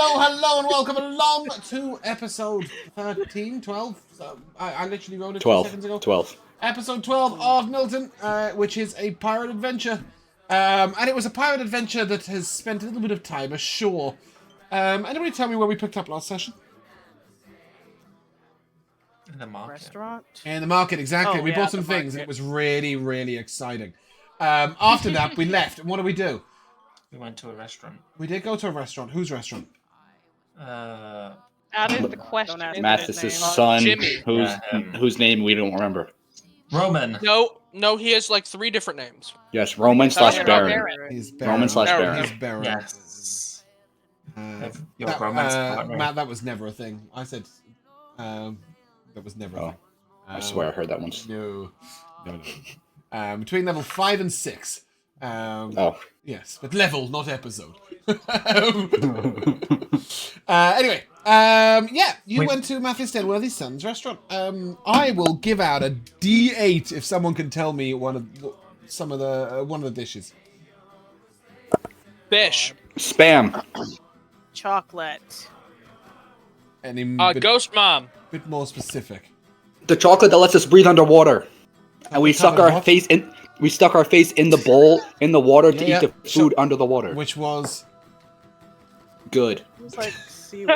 Hello, and welcome along to episode 13, 12. So I literally wrote it 12, 2 seconds ago. 12. Episode 12 of Miltern, which is a pirate adventure. And it was a pirate adventure that has spent a little bit of time ashore. Anybody tell me where we picked up last session? In the market. Restaurant? In the market, exactly. Oh, We yeah, bought some the things, and market. it was really, really exciting. After that, we left, and what do we do? We went to a restaurant. We did go to a restaurant. Whose restaurant? That is the question. Don't ask Mathis' name. son, Jimmy. whose name we don't remember. Roman. No, he has like 3 different names. Yes, Roman slash Baron. Baron. He's Roman slash Baron. Baron. He's Baron. Yes. Your That, romance partner. Matt, that was never a thing. I said that was never a Oh, thing. I swear I heard that once. No. Between level 5 and 6. Oh. Yes, but level, not episode. Anyway, yeah, you went to Matthew Steadworthy's son's restaurant. I will give out a D8 if someone can tell me one of the dishes. Fish. Spam. Chocolate. Any Ghost Mom. bit more specific. The chocolate that lets us breathe underwater. And we stuck Covered our what? face in. We stuck our face in the bowl in the water to Yeah, eat the food under the water. Which was Good. It was like seaweed.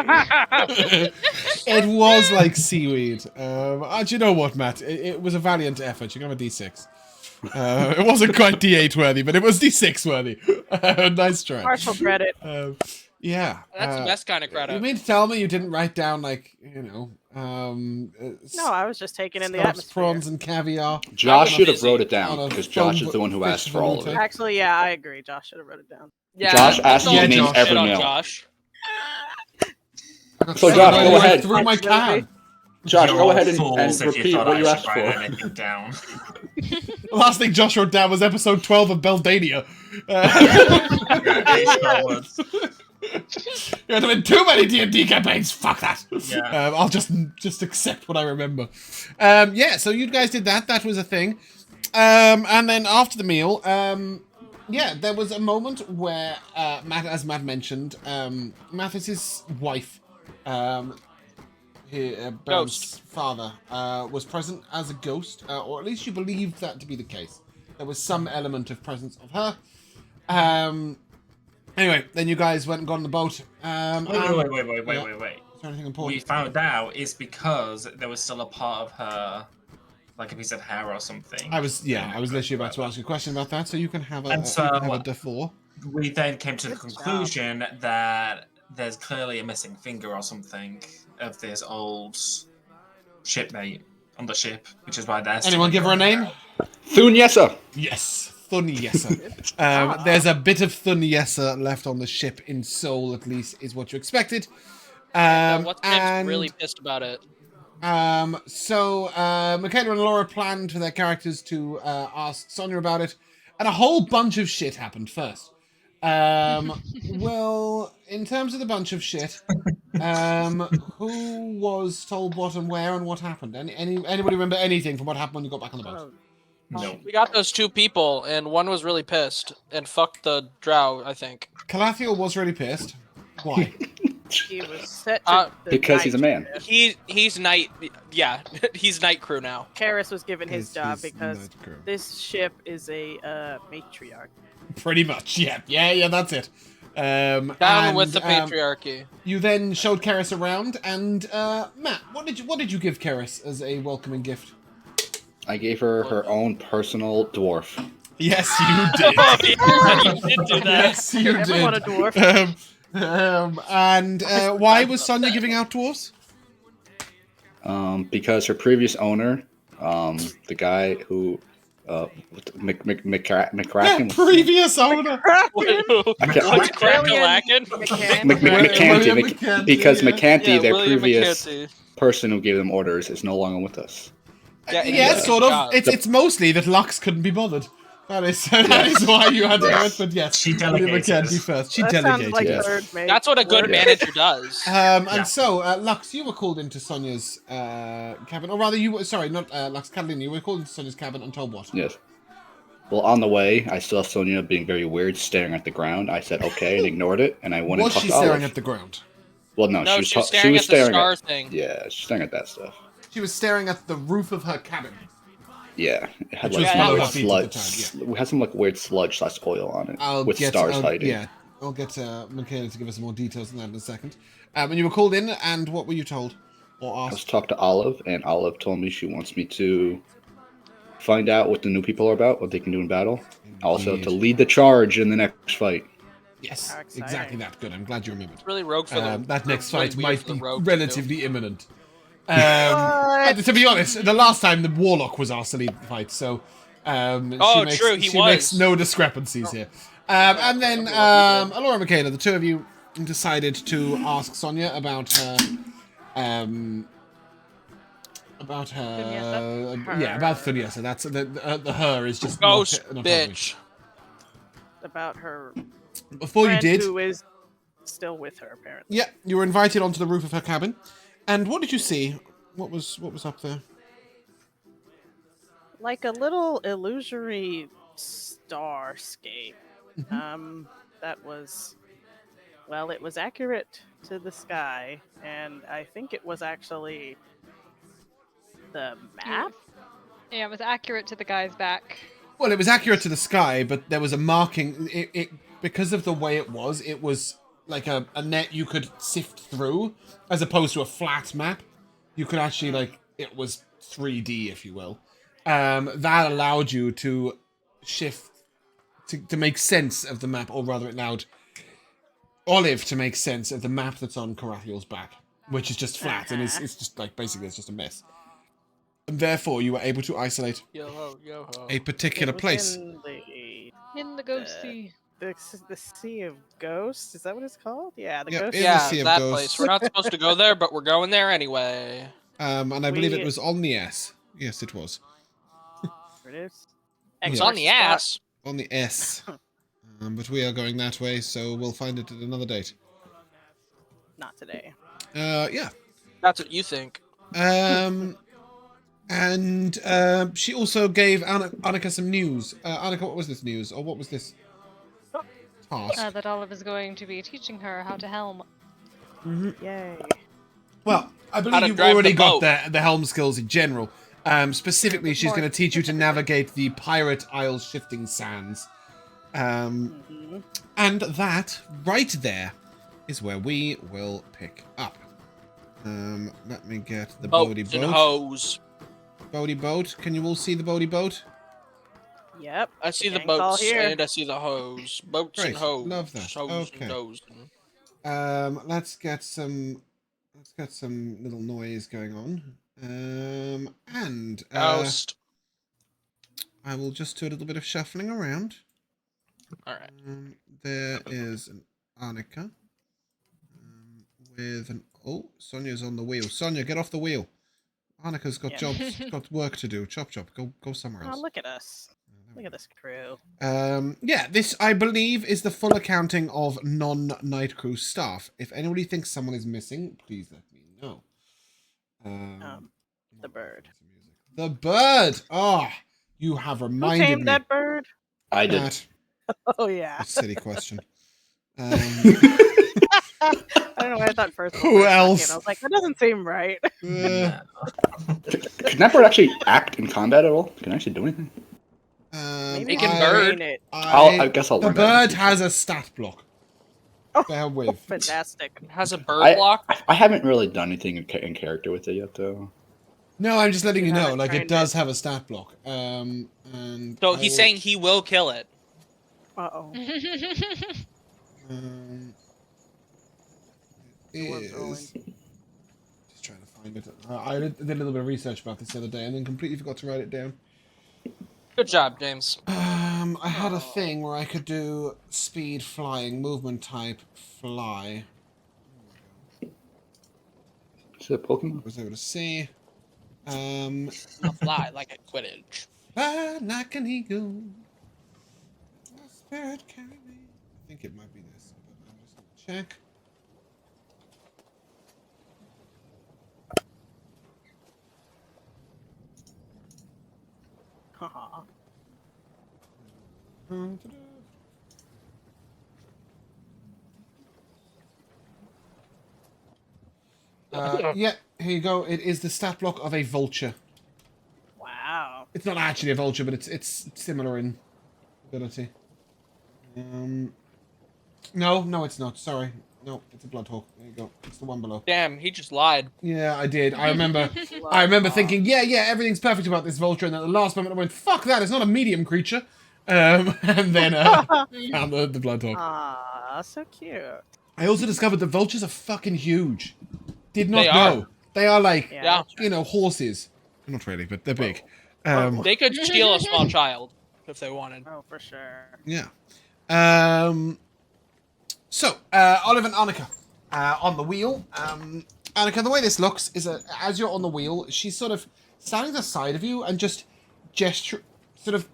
it was like seaweed. Do you know what, Matt? It was a valiant effort. You got a D6. It wasn't quite D8 worthy, but it was D6 worthy. Nice try. Partial credit. Yeah. That's the best kind of You credit. mean to tell me you didn't write down No, I was just taking in the scallops, atmosphere. prawns, and caviar? Josh should have busy. wrote it On a down because Josh phone is the one who book asked for all of it. Actually, yeah, I agree. Josh should have wrote it down. Yeah, Josh asked don't you to name shit every on meal. Josh. So, Josh, go Right ahead. through my can. Josh, You're go all ahead and fools if you repeat thought what I you should asked write for. anything down. The last thing Josh wrote down was episode 12 of Beldania. There have been too many D&D campaigns. Fuck that. Yeah. I'll just accept what I remember. Yeah, so you guys did that. That was a thing. And then after the meal, yeah, there was a moment where as Matt mentioned, Mathis's wife, Baron's Ghost. father, was present as a ghost, or at least you believed that to be the case. There was some element of presence of her. Anyway, then you guys went and got on the boat. Wait. Is there anything We important? found out it's because there was still a part of her, like a piece of hair or something. I was literally about to ask you a question about that, so you can have a, And so- you can have a D4. We then came to the Good job. conclusion that there's clearly a missing finger or something of this old shipmate on the ship, which is why there's. Anyone give her a name? Thunyessa. Yes, Thunyessa. There's a bit of Thunyessa left on the ship in Seoul, at least, is what you expected. What's and really pissed about it? so Mikayla and Elora planned for their characters to ask Sonia about it, and a whole bunch of shit happened first. Well, in terms of the bunch of shit, who was told what and where and what happened? Anybody remember anything from what happened when you got back on the boat? Oh, No. We got those 2 people, and one was really pissed and fucked the drow, I think. Calathiel was really pissed. Why? he was set Uh, to the Because he's a night man. shift. He's night. Yeah, he's night crew now. Karis was given his He's job because night crew. this ship is a matriarch. Pretty much, yeah, that's it. Down with the patriarchy. You then showed Karis around, and Matt, what did you give Karis as a welcoming gift? I gave her her own personal dwarf. Yes, you did. You did do that. Yes, you Everyone a did. dwarf. And why was Sonia giving out dwarves? Because her previous owner, the guy who, McCracken. Yeah, previous owner. What's Crackalacken? McCanty, because McCanty, their William previous McCanty. person who gave them orders, is no longer with us. Yeah, sort of. It's mostly that Lux couldn't be bothered. That is why you had to do it. But yes, She William delegated. McCanty first. She That sounds delegated. like yes. third mate. That's what a good Word. manager does. And so, Lux, you were called into Sonia's cabin, or rather, you were not Lux, Katalina. You were called into Sonia's cabin and told what? Yes. Well, on the way, I saw Sonia being very weird, staring at the ground. I said okay and ignored it, and I went Was and she talked to staring Olive. at the ground? Well, no, No, she was staring at the star at, thing. Yeah, she's staring at that stuff. She was staring at the roof of her cabin. Yeah, it had Which like was some below weird her feet at the sludge. time, We had some like weird sludge / oil on it with stars hiding. Yeah, I'll get Mikayla to give us more details on that in a second. And you were called in, and what were you told or I was asked? talking to Olive, and Olive told me she wants me to find out what the new people are about, what they can do in battle. Also, to Indeed. lead the charge in the next fight. Yes, How exciting. exactly that. Good. I'm glad you remembered. Really rogue for the. That next really fight weird might for the be rogue to do. relatively imminent. What? To be honest, the last time the Warlock was asked to lead the fight, so Oh, true, he she makes was. no discrepancies here. And then Elora and Mikayla, the two of you decided to ask Sonia about her about Thunyasa. That's the her is just Ghost not bitch. About her Before you friend did, who is still with her, apparently. yeah, you were invited onto the roof of her cabin. And what did you see? What was up there? Like a little illusory starscape. Mm-hmm. That was, well, it was accurate to the sky, and I think it was actually the map. Yeah, it was accurate to the guy's back. Well, it was accurate to the sky, but there was a marking. It because of the way it was like a net you could sift through, as opposed to a flat map. You could actually, it was 3D, if you will. That allowed you to shift, to make sense of the map, or rather it allowed Olive to make sense of the map that's on Carathiel's back, which is just flat, and it's just, basically it's just a mess. And therefore, you were able to isolate Yo-ho, yo-ho. a particular It was place. In the ghost sea. The Sea of Ghosts? Is that what it's called? Yeah, the Yep, Ghost in the Yeah, Sea of that Ghosts. place. We're not supposed to go there, but we're going there anyway. And I believe it We- was on the S. Yes, it was. It is. It's Yeah. on the ass. On the S. But we are going that way, so we'll find it at another date. Not today. Yeah. That's what you think. And she also gave Annika some news. Annika, what was this news? Or what was this task? That Olive is going to be teaching her how to helm. Yay. Well, I How believe to you've drive already the got boat. the helm skills in general. Specifically, she's going to teach you to navigate the Pirate Isle shifting sands. And that, right there, is where we will pick up. Let me get the Bodhi Boats and boat. hoes. Bodhi boat. Can you all see the Bodhi boat? Yep. I see the Gang's all boats here. and I see the hoes. Boats Great, and hoes. love that. Hoes Okay. and hoes. Let's get some little noise going on. And Ghost. I will just do a little bit of shuffling around. Alright. There is an Annika with an Sonia's on the wheel. Sonia, get off the wheel. Annika's got jobs, got work to do. Chop chop. Go somewhere Oh, else. look at us. Look at this crew. Yeah, this, I believe, is the full accounting of non-Night Crew staff. If anybody thinks someone is missing, please let me know. The bird. The bird! Oh, you have Who reminded tamed me. that bird? I did. Matt, Oh, yeah. a silly question. I don't know why I thought first. Who else? I was like, that doesn't seem right. uh, Can that bird actually act in combat at all? Can it actually do anything? Maybe It can I bird. mean it. I guess I'll The learn that in bird the has a stat block. Oh, Bear with. Fantastic. It has a bird I- block. I haven't really done anything in character with it yet, though. No, I'm just letting You you know, haven't like, it trained does it. have a stat block. And So I he's will- saying he will kill it. Uh-oh. It was rolling. is. Just trying to find it. I did a little bit of research about this the other day and then completely forgot to write it down. Good job, James. I had a thing where I could do speed, flying, movement type, fly. Is it a Pokemon? I was able to see. I'll fly like a Quidditch. Fly like an eagle. My spirit carry me. I think it might be this, but I'm just gonna check. Haha. Yeah, here you go. It is the stat block of a vulture. Wow. It's not actually a vulture, but it's similar in ability. No, it's not. Sorry. No, it's a bloodhawk. There you go. It's the one below. Damn, he just lied. Yeah, I did. I remember thinking, yeah, everything's perfect about this vulture, and at the last moment I went, fuck that, it's not a medium creature. And then found the bloodhawk. Ah, so cute. I also discovered that vultures are fucking huge. Did not They know. are. They are like, Yeah. horses. Not really, but they're big. They could steal a small child if they wanted. Oh, for sure. Yeah. So, Olive and Annika on the wheel. Annika, the way this looks is that as you're on the wheel, she's sort of standing to the side of you and just gesture, sort of.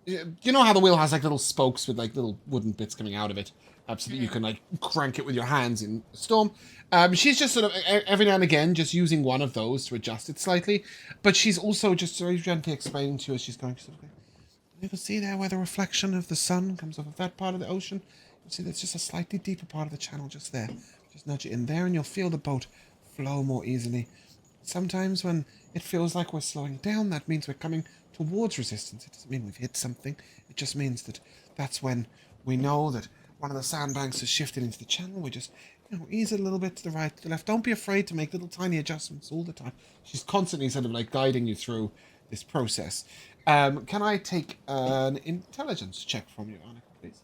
You know how the wheel has like little spokes with like little wooden bits coming out of it, so that you can like crank it with your hands in a storm. She's just sort of every now and again just using one of those to adjust it slightly, but she's also just very gently explaining to you as she's going. Sort of, you can see there where the reflection of the sun comes off of that part of the ocean. You see, there's just a slightly deeper part of the channel just there. Just nudge it in there, and you'll feel the boat flow more easily. Sometimes when it feels like we're slowing down, that means we're coming towards resistance. It doesn't mean we've hit something. It just means that that's when we know that one of the sandbanks has shifted into the channel. We just, ease it a little bit to the right, to the left. Don't be afraid to make little tiny adjustments all the time. She's constantly sort of like guiding you through this process. Can I take an intelligence check from you, Annika, please?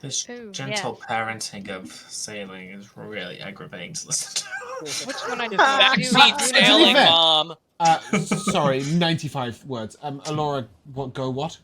This Ooh, gentle parenting of sailing is really aggravating to listen to. Which one I do? Backseat sailing, fair. mom. Sorry, 95 words. Elora, go what?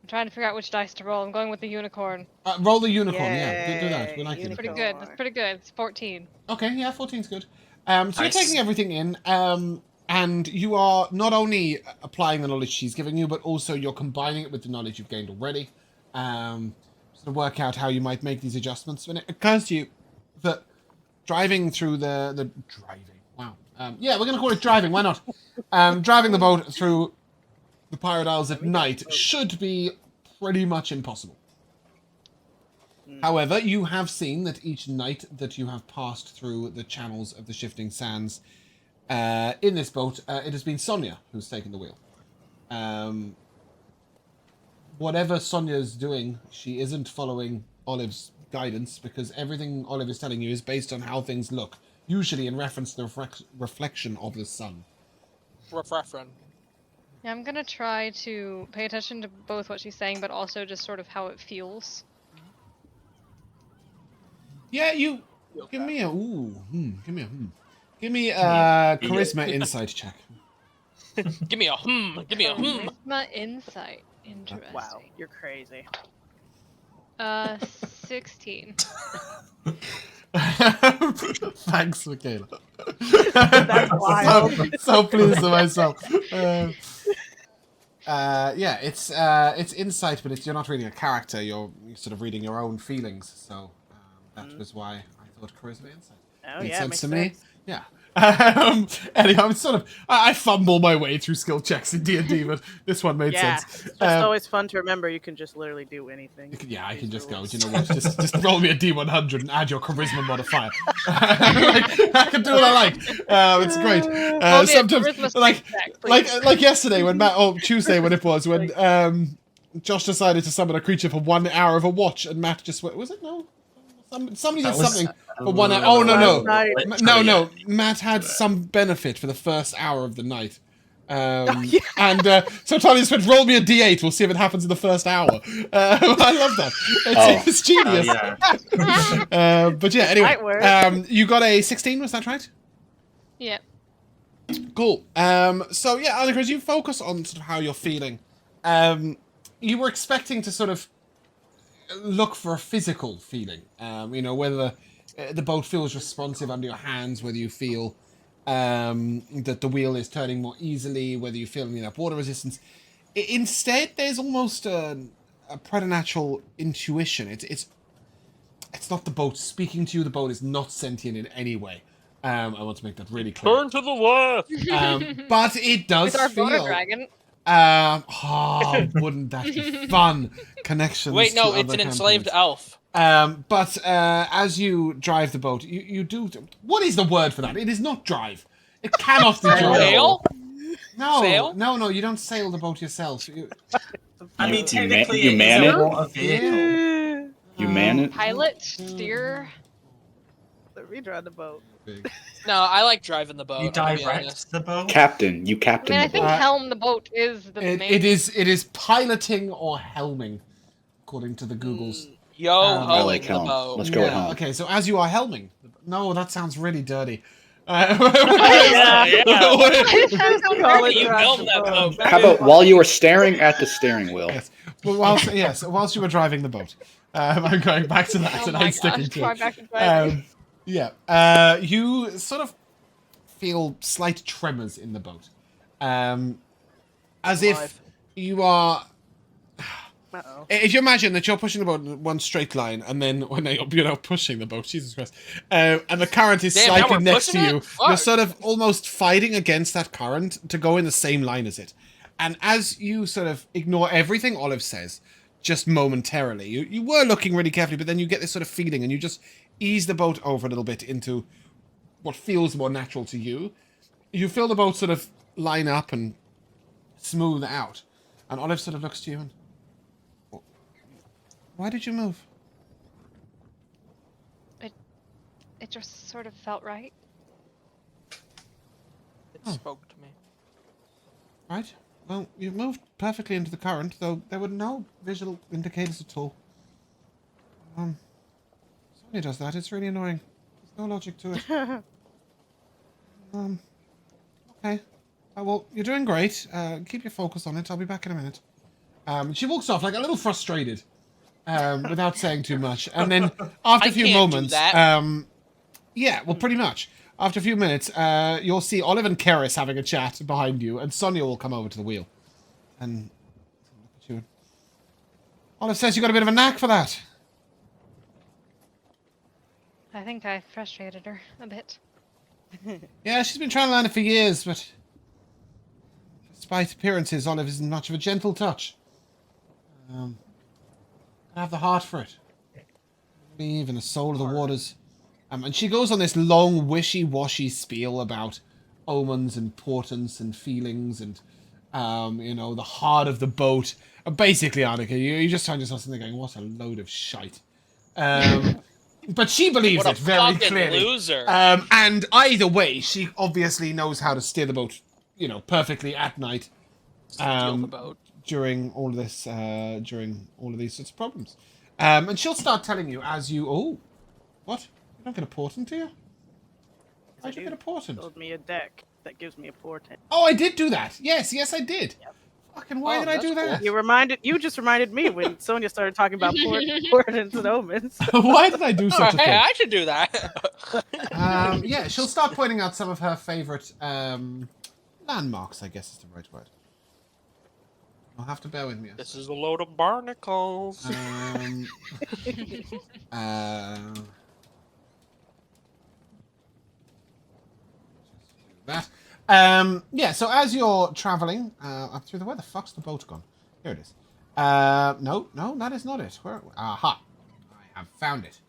I'm trying to figure out which dice to roll. I'm going with the unicorn. Roll the unicorn, yeah. Do that. We like it. Pretty good. That's pretty good. It's 14. Okay, yeah, 14's good. So you're Nice. taking everything in, and you are not only applying the knowledge she's giving you, but also you're combining it with the knowledge you've gained already. Sort of work out how you might make these adjustments. When it occurs to you that driving through the driving, wow. Yeah, we're going to call it driving, why not? Driving the boat through the Pirate Isles at night should be pretty much impossible. However, you have seen that each night that you have passed through the channels of the shifting sands in this boat, it has been Sonia who's taken the wheel. Whatever Sonia's doing, she isn't following Olive's guidance, because everything Olive is telling you is based on how things look, usually in reference to the reflection of the sun. Refrefren. Yeah, I'm gonna try to pay attention to both what she's saying, but also just sort of how it feels. Yeah, you give me a give me a charisma insight check. Give me a Give me a My insight. Interesting. Wow, you're crazy. 16. Thanks, Mikayla. That's wild. so pleased with myself. Yeah, it's insight, but you're not reading a character. You're sort of reading your own feelings. So that was why I thought charisma insight Oh made yeah, sense makes to sense. me. Yeah. Anyhow, I'm sort of I fumble my way through skill checks in D&D, but this one made Yeah, sense. it's just always fun to remember. You can just literally do anything. Yeah, I These can just go. rules. Do you know what? Just roll me a D100 and add your charisma modifier. I can do what I like. It's great. Roll me a Sometimes, charisma like check, please. yesterday when Tuesday when it was when Josh decided to summon a creature for 1 hour of a watch, and Matt just went, was it no? Somebody did something for 1 hour. Oh no. No. Matt had some benefit for the first hour of the night. And so Tony just went, roll me a d8, we'll see if it happens in the first hour. I love that. It's genius. Yeah. But yeah, anyway, Might work. you got a 16, was that right? Yeah. Cool. So yeah, Annika, as you focus on sort of how you're feeling, you were expecting to sort of look for a physical feeling. Whether the boat feels responsive under your hands, whether you feel that the wheel is turning more easily, whether you feel enough water resistance. Instead, there's almost a preternatural intuition. It's not the boat speaking to you. The boat is not sentient in any way. I want to make that really clear. Turn to the left. But it does With our feel. water dragon. Wouldn't that be fun? Connections. Wait, no, to it's other an enslaved campaigns. elf. But as you drive the boat, you do. What is the word for that? It is not drive. It cannot be drive. Sail? No, Sail? no. You don't sail the boat yourself. I mean, You technically, you it man is it? a water vehicle. You man it? Pilot, steer. Let me drive the boat. No, I like driving the boat. You I'm gonna be direct honest. the boat. Captain. You I captain mean, I the think boat. helm the boat is the main. It is piloting or helming, according to the Googles. Yo, I like hoeing the helm. boat. Let's go with helm. Okay, so as you are helming. No, that sounds really dirty. Yeah. It sounds so Call dirty. it You drive helmed the that boat. boat. How about while you were staring at the steering wheel? Yes. But whilst you were driving the boat, I'm going back to that Oh and my I'm sticking gosh, to try it. back to driving. You sort of feel slight tremors in the boat, as if Alive. you are. Uh-oh. If you imagine that you're pushing the boat in one straight line, and then when you're now pushing the boat, Jesus Christ, and the current is Damn, now slightly we're next to pushing you, it? Fuck. you're sort of almost fighting against that current to go in the same line as it. And as you sort of ignore everything Olive says, just momentarily, you were looking really carefully, but then you get this sort of feeling, and you just ease the boat over a little bit into what feels more natural to you. You feel the boat sort of line up and smooth out, and Olive sort of looks to you and, why did you move? It just sort of felt right. It spoke to me. Right. Well, you've moved perfectly into the current, though there were no visual indicators at all. Somebody does that. It's really annoying. There's no logic to it. Okay. Well, you're doing great. Keep your focus on it. I'll be back in a minute. She walks off like a little frustrated, without saying too much. And then after a few can't do moments, that. yeah, well, pretty much. After a few minutes, you'll see Olive and Keris having a chat behind you, and Sonia will come over to the wheel. And look at you. Olive says you got a bit of a knack for that. I think I frustrated her a bit. Yeah, she's been trying to learn it for years, but despite appearances, Olive isn't much of a gentle touch. I have the heart for it. I believe in the soul of the waters. And she goes on this long, wishy-washy spiel about omens and portents and feelings and, the heart of the boat. Basically, Annika, you just find yourself sitting there going, what a load of shite. But she believes What it a very fucking clearly. loser. And either way, she obviously knows how to steer the boat, perfectly at night. Steal the boat. During all of this, during all of these sorts of problems. And she'll start telling you as you... Oh, what? You don't get a portent, do you? Why'd you get a portent? Build me a deck that gives me a portent. Oh, I did do that. Yes, I did. Yep. Fucking why Oh, did I do that's that? You just reminded me when Sonia started talking about portents and omens. Why did I do Oh, such a hey, thing? I should do that. Yeah, she'll start pointing out some of her favourite landmarks, I guess is the right word. You'll have to bear with me. This is a load of barnacles. Yeah, so as you're travelling up through where the fuck's the boat gone? Here it is. No, that is not it. Aha. I have found it.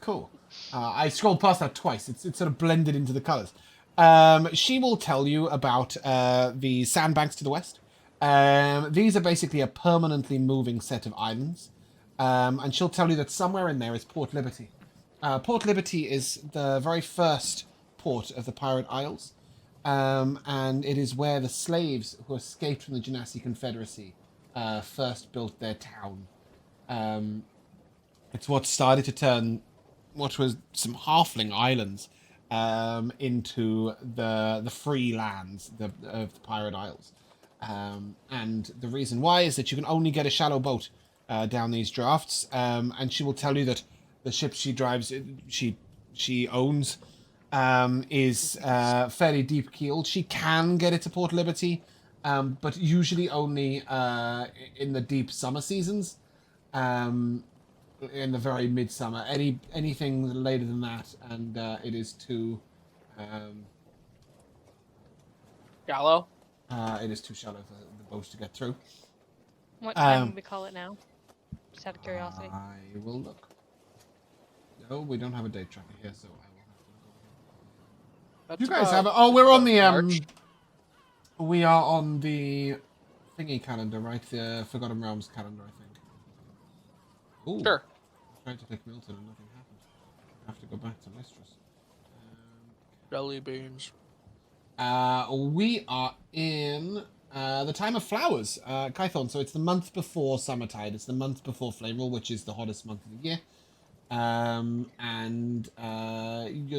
Cool. I scrolled past that twice. It's sort of blended into the colours. She will tell you about the sandbanks to the west. These are basically a permanently moving set of islands. And she'll tell you that somewhere in there is Port Liberty. Port Liberty is the very first port of the Pirate Isles. And it is where the slaves who escaped from the Genasi Confederacy first built their town. It's what started to turn what was some halfling islands into the free lands of the Pirate Isles. And the reason why is that you can only get a shallow boat down these drafts, and she will tell you that the ship she drives, she owns, is fairly deep keeled. She can get it to Port Liberty, but usually only in the deep summer seasons. In the very midsummer, anything later than that, and it is too Gallo? it is too shallow for the boats to get through. What time would we call it now? Just out of curiosity. I will look. No, we don't have a date tracker here, so I will have to look over here. That's You guys about- have? Oh, we're on the March. We are on the thingy calendar, right? The Forgotten Realms calendar, I think. Ooh. Sure. I tried to take Miltern and nothing happened. I have to go back to Mistress. Jelly beans. We are in the time of flowers, Kython. So it's the month before Summertide. It's the month before Flamerel, which is the hottest month of the year.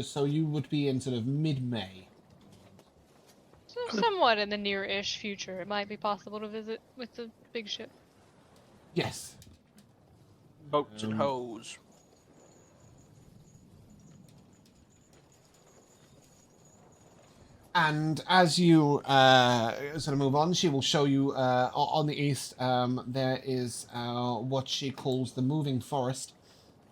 So you would be in sort of mid-May. So somewhat in the near-ish future, it might be possible to visit with the big ship. Yes. Boats and hoes. And as you sort of move on, she will show you on the east there is what she calls the moving forest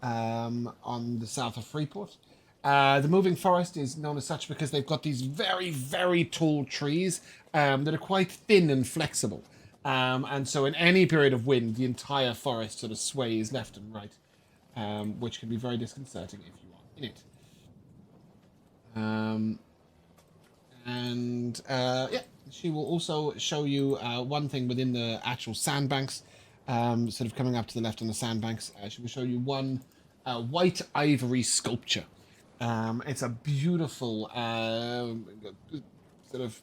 on the south of Freeport. The moving forest is known as such because they've got these very, very tall trees that are quite thin and flexible. And so in any period of wind, the entire forest sort of sways left and right, which can be very disconcerting if you are in it. Yeah, she will also show you one thing within the actual sandbanks, sort of coming up to the left on the sandbanks. She will show you one white ivory sculpture. It's a beautiful sort of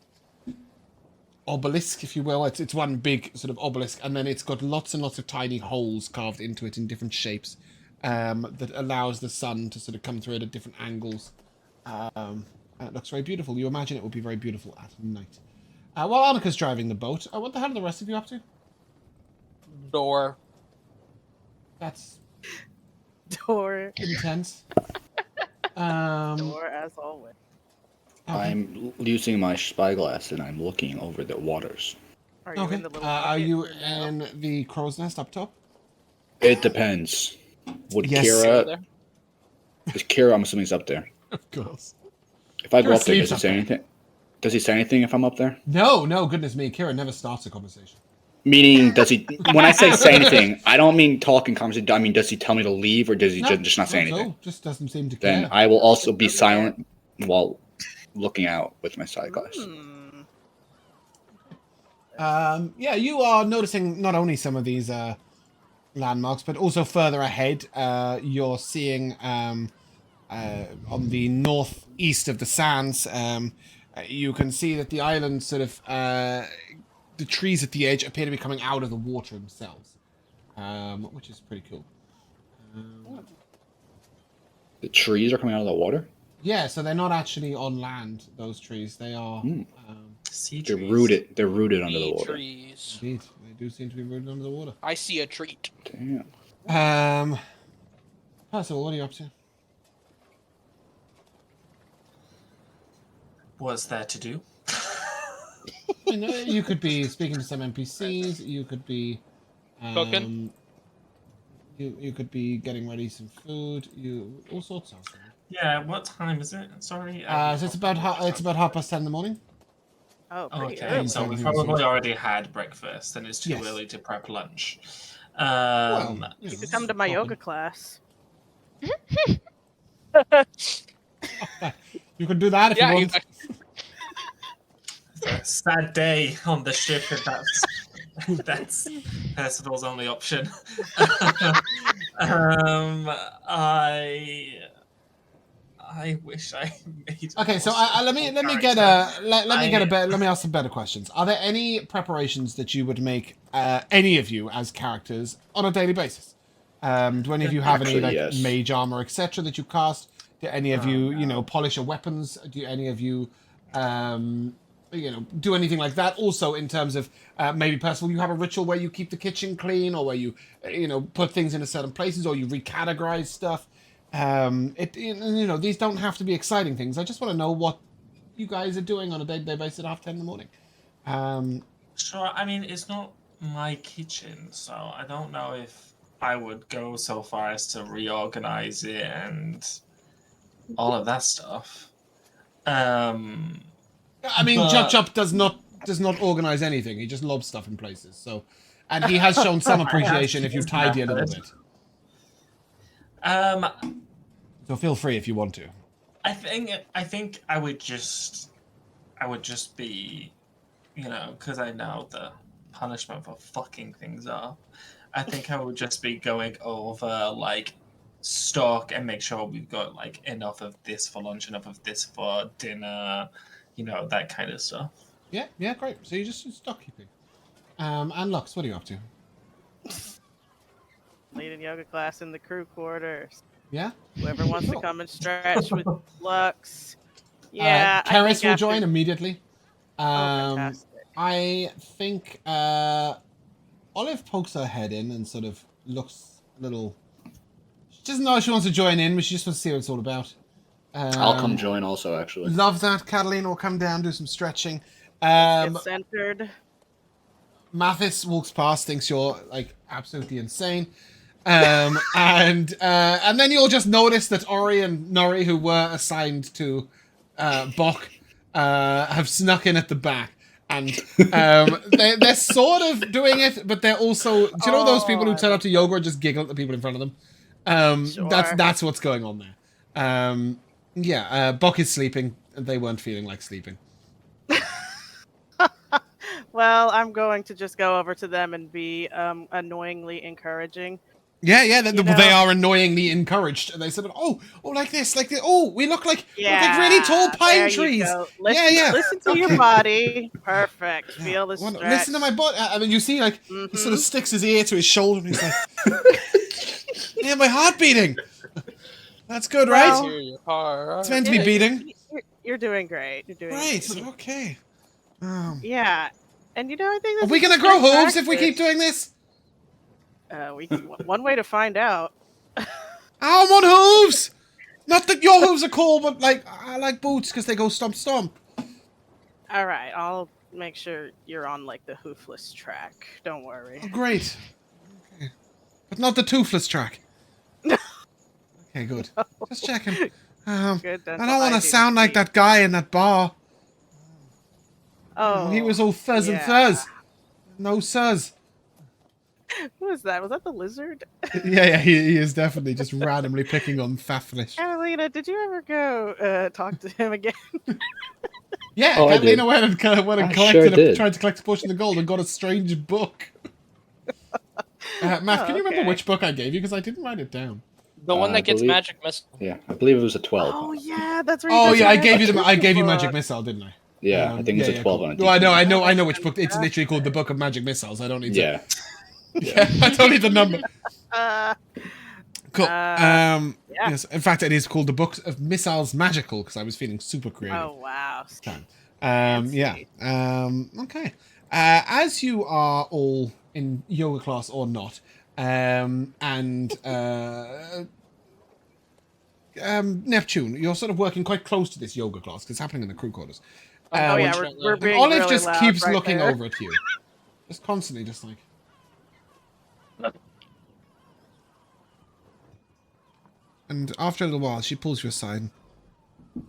obelisk, if you will. It's one big sort of obelisk, and then it's got lots and lots of tiny holes carved into it in different shapes that allows the sun to sort of come through it at different angles. It looks very beautiful. You imagine it will be very beautiful at night. While Annika's driving the boat, what the hell are the rest of you up to? Door. That's Door. intense. Door as always. Okay. I'm using my spyglass and I'm looking over the waters. Are you Okay. in the little Are pocket you or no? in the crow's nest up top? It depends. Would Yes. Kira... Is Kira, I'm assuming, is up there. Of course. If I go Kira up there, sleeps does he up say there. anything? Does he say anything if I'm up there? No, goodness me. Kira never starts a conversation. Meaning, does he... When I say anything, I don't mean talking conversation. I mean, does he tell me to leave or does he just not say anything? So. Just doesn't seem to care. Then I will also be silent while looking out with my spyglass. Yeah, you are noticing not only some of these landmarks, but also further ahead, you're seeing on the northeast of the sands, you can see that the island sort of, the trees at the edge appear to be coming out of the water themselves, which is pretty cool. The trees are coming out of the water? Yeah, so they're not actually on land, those trees. They are... Sea They're trees. rooted. They're rooted under the Sea water. trees. Indeed, they do seem to be rooted under the water. I see a treat. Damn. Percival, what are you up to? What's there to do? You know, you could be speaking to some NPCs. You could be Cooking. You could be getting ready some food. All sorts of things. Yeah, what time is it? Sorry. So it's about 10:30 in the morning. Oh, pretty Okay, early. so we've probably already had breakfast, and it's too Yes. early to prep lunch. You could come to my yoga class. You could do that if Yeah, you you, want. It's a sad day on the ship if that's Percival's only option. I wish I made. Okay, so let me get let me ask some better questions. Are there any preparations that you would make, any of you as characters, on a daily basis? Do any of you have any Actually, yes. mage armor, etc., that you cast? Do any of you, polish your weapons? Do any of you, do anything like that? Also, in terms of maybe Percival, you have a ritual where you keep the kitchen clean, or where you, put things into certain places, or you recategorize stuff. These don't have to be exciting things. I just want to know what you guys are doing on a day-to-day basis at 10:30 in the morning. Sure, I mean, it's not my kitchen, so I don't know if I would go so far as to reorganize it and all of that stuff. I mean, Jup does not organize anything. He just lobs stuff in places. So, And he has shown some I appreciation have if you used tidy a little method. bit. Um, So feel free if you want to. I think I would just be, because I know the punishment for fucking things up. I think I would just be going over like stock and make sure we've got like enough of this for lunch, enough of this for dinner, that kind of stuff. Yeah, great. So you just stock keeping. And Lux, what are you up to? Leading yoga class in the crew quarters. Yeah? Whoever wants to Cool. come and stretch with Lux. Yeah, I Karis think will after- join immediately. Oh, fantastic. I think Olive pokes her head in and sort of looks a little... She doesn't know if she wants to join in, but she just wants to see what it's all about. I'll come join also, actually. Love that. Catalina will come down, do some stretching. Get centered. Mathis walks past, thinks you're like absolutely insane. And then you'll just notice that Ori and Nori, who were assigned to Bok, have snuck in at the back. And they're sort of doing it, but they're also... Do you know those people who turn up to yoga and just giggle at the people in front of them? Sure. That's what's going on there. Bok is sleeping, and they weren't feeling like sleeping. Well, I'm going to just go over to them and be annoyingly encouraging. Yeah, they are annoyingly encouraged. And they said, like this, oh, we look like really tall pine there trees. You go. Listen to your body. Perfect. Feel the stretch. Listen to my body. I mean, you see, he sort of sticks his ear to his shoulder and he's like, yeah, my heart beating. That's good, Well, right? It's meant to be beating. You're doing great. You're doing Great, great. okay. Yeah. And I think Are we going to grow hooves if we keep doing this? One way to find out. I want hooves! Not that your hooves are cool, but I like boots because they go stomp stomp. All right, I'll make sure you're on the hoofless track. Don't worry. Oh, great. Okay. But not the toothless track. Okay, good. Just checking. Good, I don't want to sound like that guy in that bar. Oh, He was all fuzz and fuzz. No suds. Who was that? Was that the lizard? Yeah, he is definitely just randomly picking on Fathomless. Katalina, did you ever go talk to him again? Yeah, Oh, Katalina went and tried to collect a portion of gold and got a strange book. Matt, can you remember which book I gave you? Because I didn't write it down. The one that gets magic missile. Yeah, I believe it was a 12. Oh yeah, that's right. Oh yeah, I gave you magic missile, didn't I? Yeah, I think it's a 12 on it. No, I know which book. It's literally called the Book of Magic Missiles. I don't need to. Yeah. Yeah, I don't need the number. Cool. Yeah. Yes, in fact, it is called the Book of Missiles Magical because I was feeling super creative. Oh wow. Okay. As you are all in yoga class or not, Neptune, you're sort of working quite close to this yoga class because it's happening in the crew quarters. Oh yeah, we're being Olive really just loud keeps right looking there. over at you, just constantly, just like. And after a little while, she pulls you aside.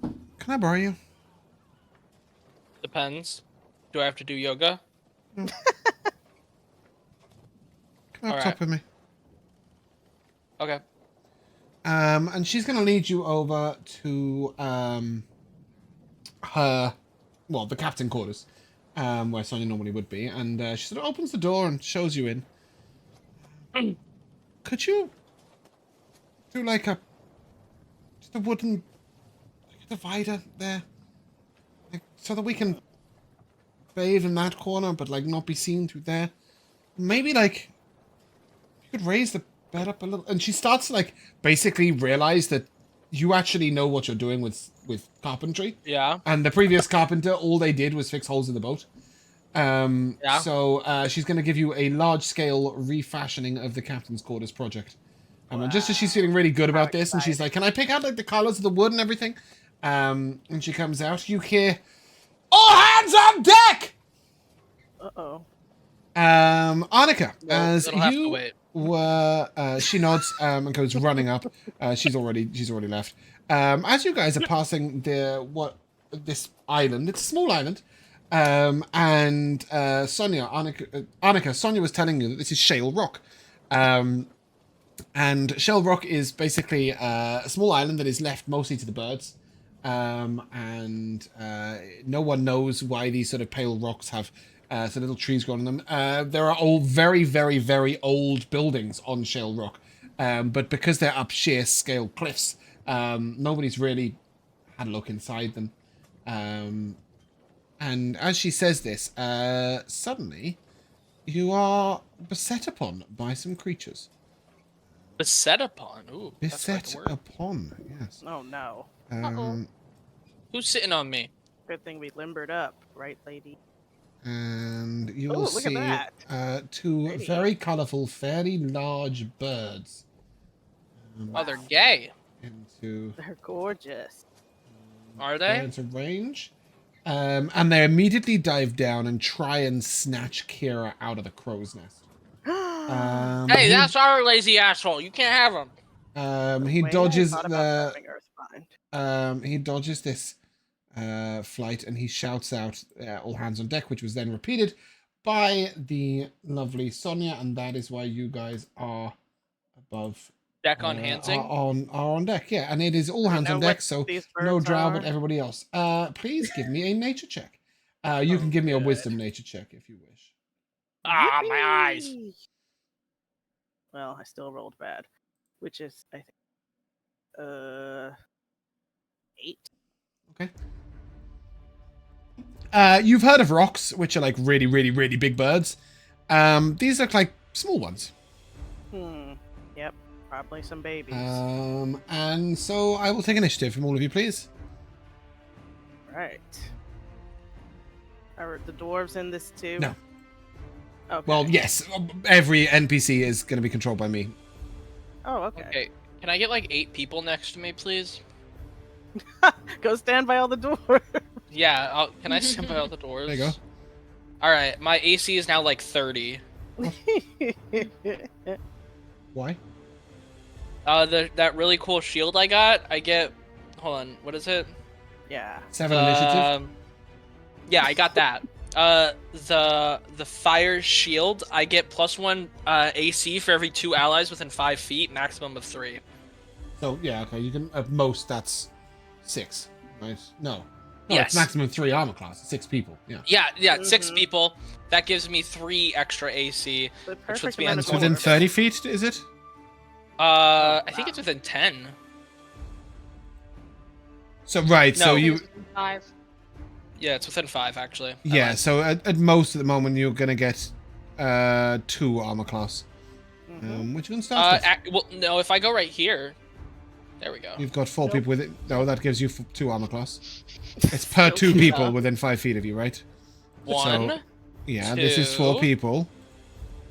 Can I borrow you? Depends. Do I have to do yoga? Come up All top right. with me. Okay. And she's going to lead you over to the captain quarters, where Sonia normally would be. And she sort of opens the door and shows you in. Could you do just a wooden divider there, so that we can bathe in that corner, but not be seen through there? Maybe you could raise the bed up a little. And she starts to basically realize that you actually know what you're doing with carpentry. Yeah. And the previous carpenter, all they did was fix holes in the boat. Yeah. So she's going to give you a large-scale refashioning of the captain's quarters project. And just as she's feeling really good about this, and she's like, "Can I pick out the colors of the wood and everything?" And she comes out. You hear, "All hands on deck!" Uh-oh. Annika, Well, as it'll have to you wait. were, she nods and goes running up. She's already left. As you guys are passing this island, it's a small island. And Sonia, Annika, Sonia was telling you that this is Shale Rock. And Shale Rock is basically a small island that is left mostly to the birds. And no one knows why these sort of pale rocks have some little trees growing on them. There are all very, very, very old buildings on Shale Rock. But because they're up sheer scale cliffs, nobody's really had a look inside them. And as she says this, suddenly you are beset upon by some creatures. Beset upon. Ooh. That's quite Beset the word. upon, yes. Oh no. Who's sitting on me? Good thing we limbered up, right, lady? And you Oh, will look at see that. two Pretty. very colourful, fairly large birds. Oh, they're gay. Into They're gorgeous. Are they? birds of range. And they immediately dive down and try and snatch Kira out of the crow's nest. Hey, that's our lazy asshole. You can't have him. He Wait, I dodges thought about the. grabbing Earthbind. He dodges this flight and he shouts out all hands on deck, which was then repeated by the lovely Sonia, and that is why you guys are above Deck on Hansing. are on deck, yeah, and it is all hands know on what deck, so these no birds drow are? but everybody else. Please give me a nature check. You can give me a good. wisdom nature check if you wish. Ah, my eyes. Yippee! Well, I still rolled bad, which is I think 8. Okay. You've heard of rocks, which are like really, really, really big birds. These look like small ones. Yep. Probably some babies. And so I will take initiative from all of you, please. Right. Are the dwarves in this too? No. Okay. Well, yes, every NPC is going to be controlled by me. Oh, okay. Okay. Can I get like 8 people next to me, please? Go stand by all the doors. Yeah. Can I stand by all the doors? There you go. All right. My AC is now like 30. Why? That really cool shield I got. I get. Hold on. What is it? Yeah. 7 initiative. Yeah, I got that. The fire shield, I get +1 AC for every 2 allies within 5 feet, maximum of 3. So yeah, okay. You can at most that's 6, right? No, Yes. it's maximum 3 armor class. 6 people. Yeah. Yeah, 6 Mhm. people. That gives me 3 extra AC. The Which perfect puts me amount at It's of within dwarves. 30 feet, is it? I think it's within 10. So right. So No. you. 5. Yeah, it's within 5 actually. I Yeah. lied. So at most at the moment you're gonna get 2 armor class, which you can start. with. Well, no, if I go right here, there we go. You've got 4 Nope. people with it. No, that gives you 2 armor class. It's per 2 Okay. people within 5 feet of you, right? 1. So, yeah, this is 4 2. people.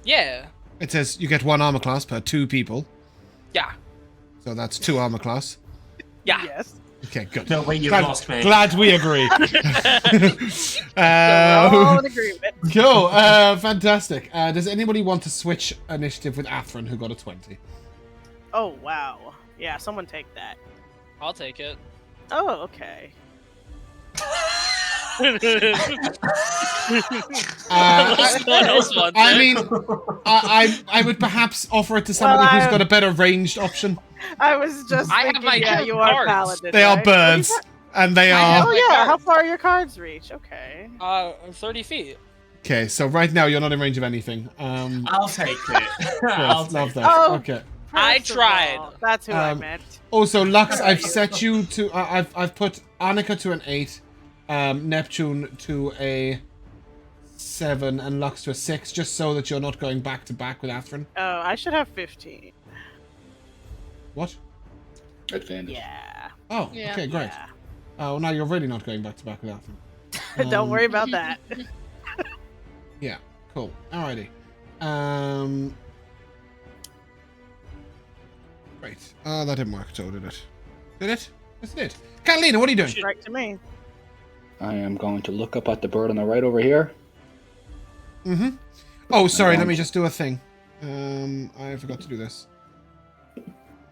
Yeah. It says you get 1 armor class per 2 people. Yeah. So that's 2 armor class. Yeah. Yes. Okay, good. No, wait, you glad, lost me. Glad we agree. So we're all in agreement. Cool. Fantastic. Does anybody want to switch initiative with Athren, who got a 20? Oh wow. Yeah, someone take that. I'll take it. Oh, okay. I mean, I would perhaps offer it to somebody who's got a better ranged option. I was just I have thinking, my yeah, two you are cards. paladin. They are right? birds, and they are... Oh yeah, how far your cards reach? Okay. 30 feet. Okay, so right now you're not in range of anything. I'll take it. I'll Yes, take love it. that. Oh. Okay. I Percival. tried. That's who I Um, meant. Also, Lux, I've set you to... I've put Annika to an 8, Neptune to a 7, and Lux to a 6, just so that you're not going back to back with Athren. Oh, I should have 15. What? Advantage. Yeah. Oh, Yeah. okay, great. Yeah. Oh, now you're really not going back to back with Athren. Don't worry about that. Yeah, cool. Alrighty. Great. That didn't work, so did it? Did it? Yes, it did. Katalina, what are you doing? Right to me. I am going to look up at the bird on the right over here. Mm-hmm. Oh, sorry, let going me to- just do a thing. I forgot to do this.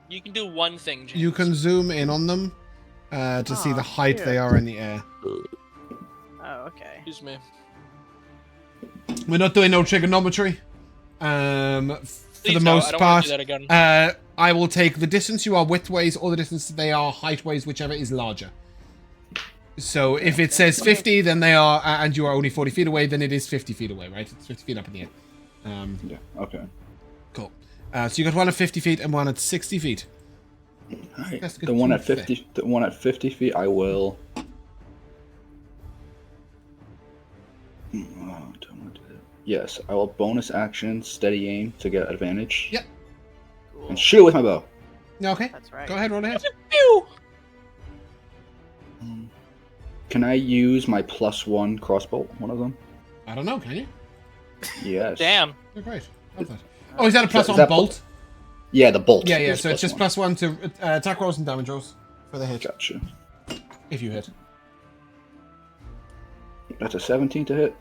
You can do one thing, James. You can zoom in on them to see Aw, the height they cute. are in the air. Oh, Oh, okay. Excuse me. We're not doing no trigonometry. For Please the no, most I don't wanna part, do that again. I will take the distance you are widthways or the distance they are heightways, whichever is larger. So if it says 50, then they are, and you are only 40 feet away, then it is 50 feet away, right? It's 50 feet up in the air. Yeah. Okay. Cool. So you got one at 50 feet and one at 60 feet. All right. That's good The one to at 50. The one at 50 feet. I will. Don't want to do that. Yes, I will bonus action steady aim to get advantage. Yep. Cool. And shoot with my bow. Okay. That's right. Go ahead, roll ahead. Pew! Can I use my +1 crossbow? One of them. I don't know, can you? Yes. Damn. Oh, great. Love that. Oh, is that a plus Is on that bolt? Yeah, the bolt. Yeah, yeah. is So it's just +1. +1 to attack rolls and damage rolls for the hit, Gotcha. if you hit. That's a 17 to hit.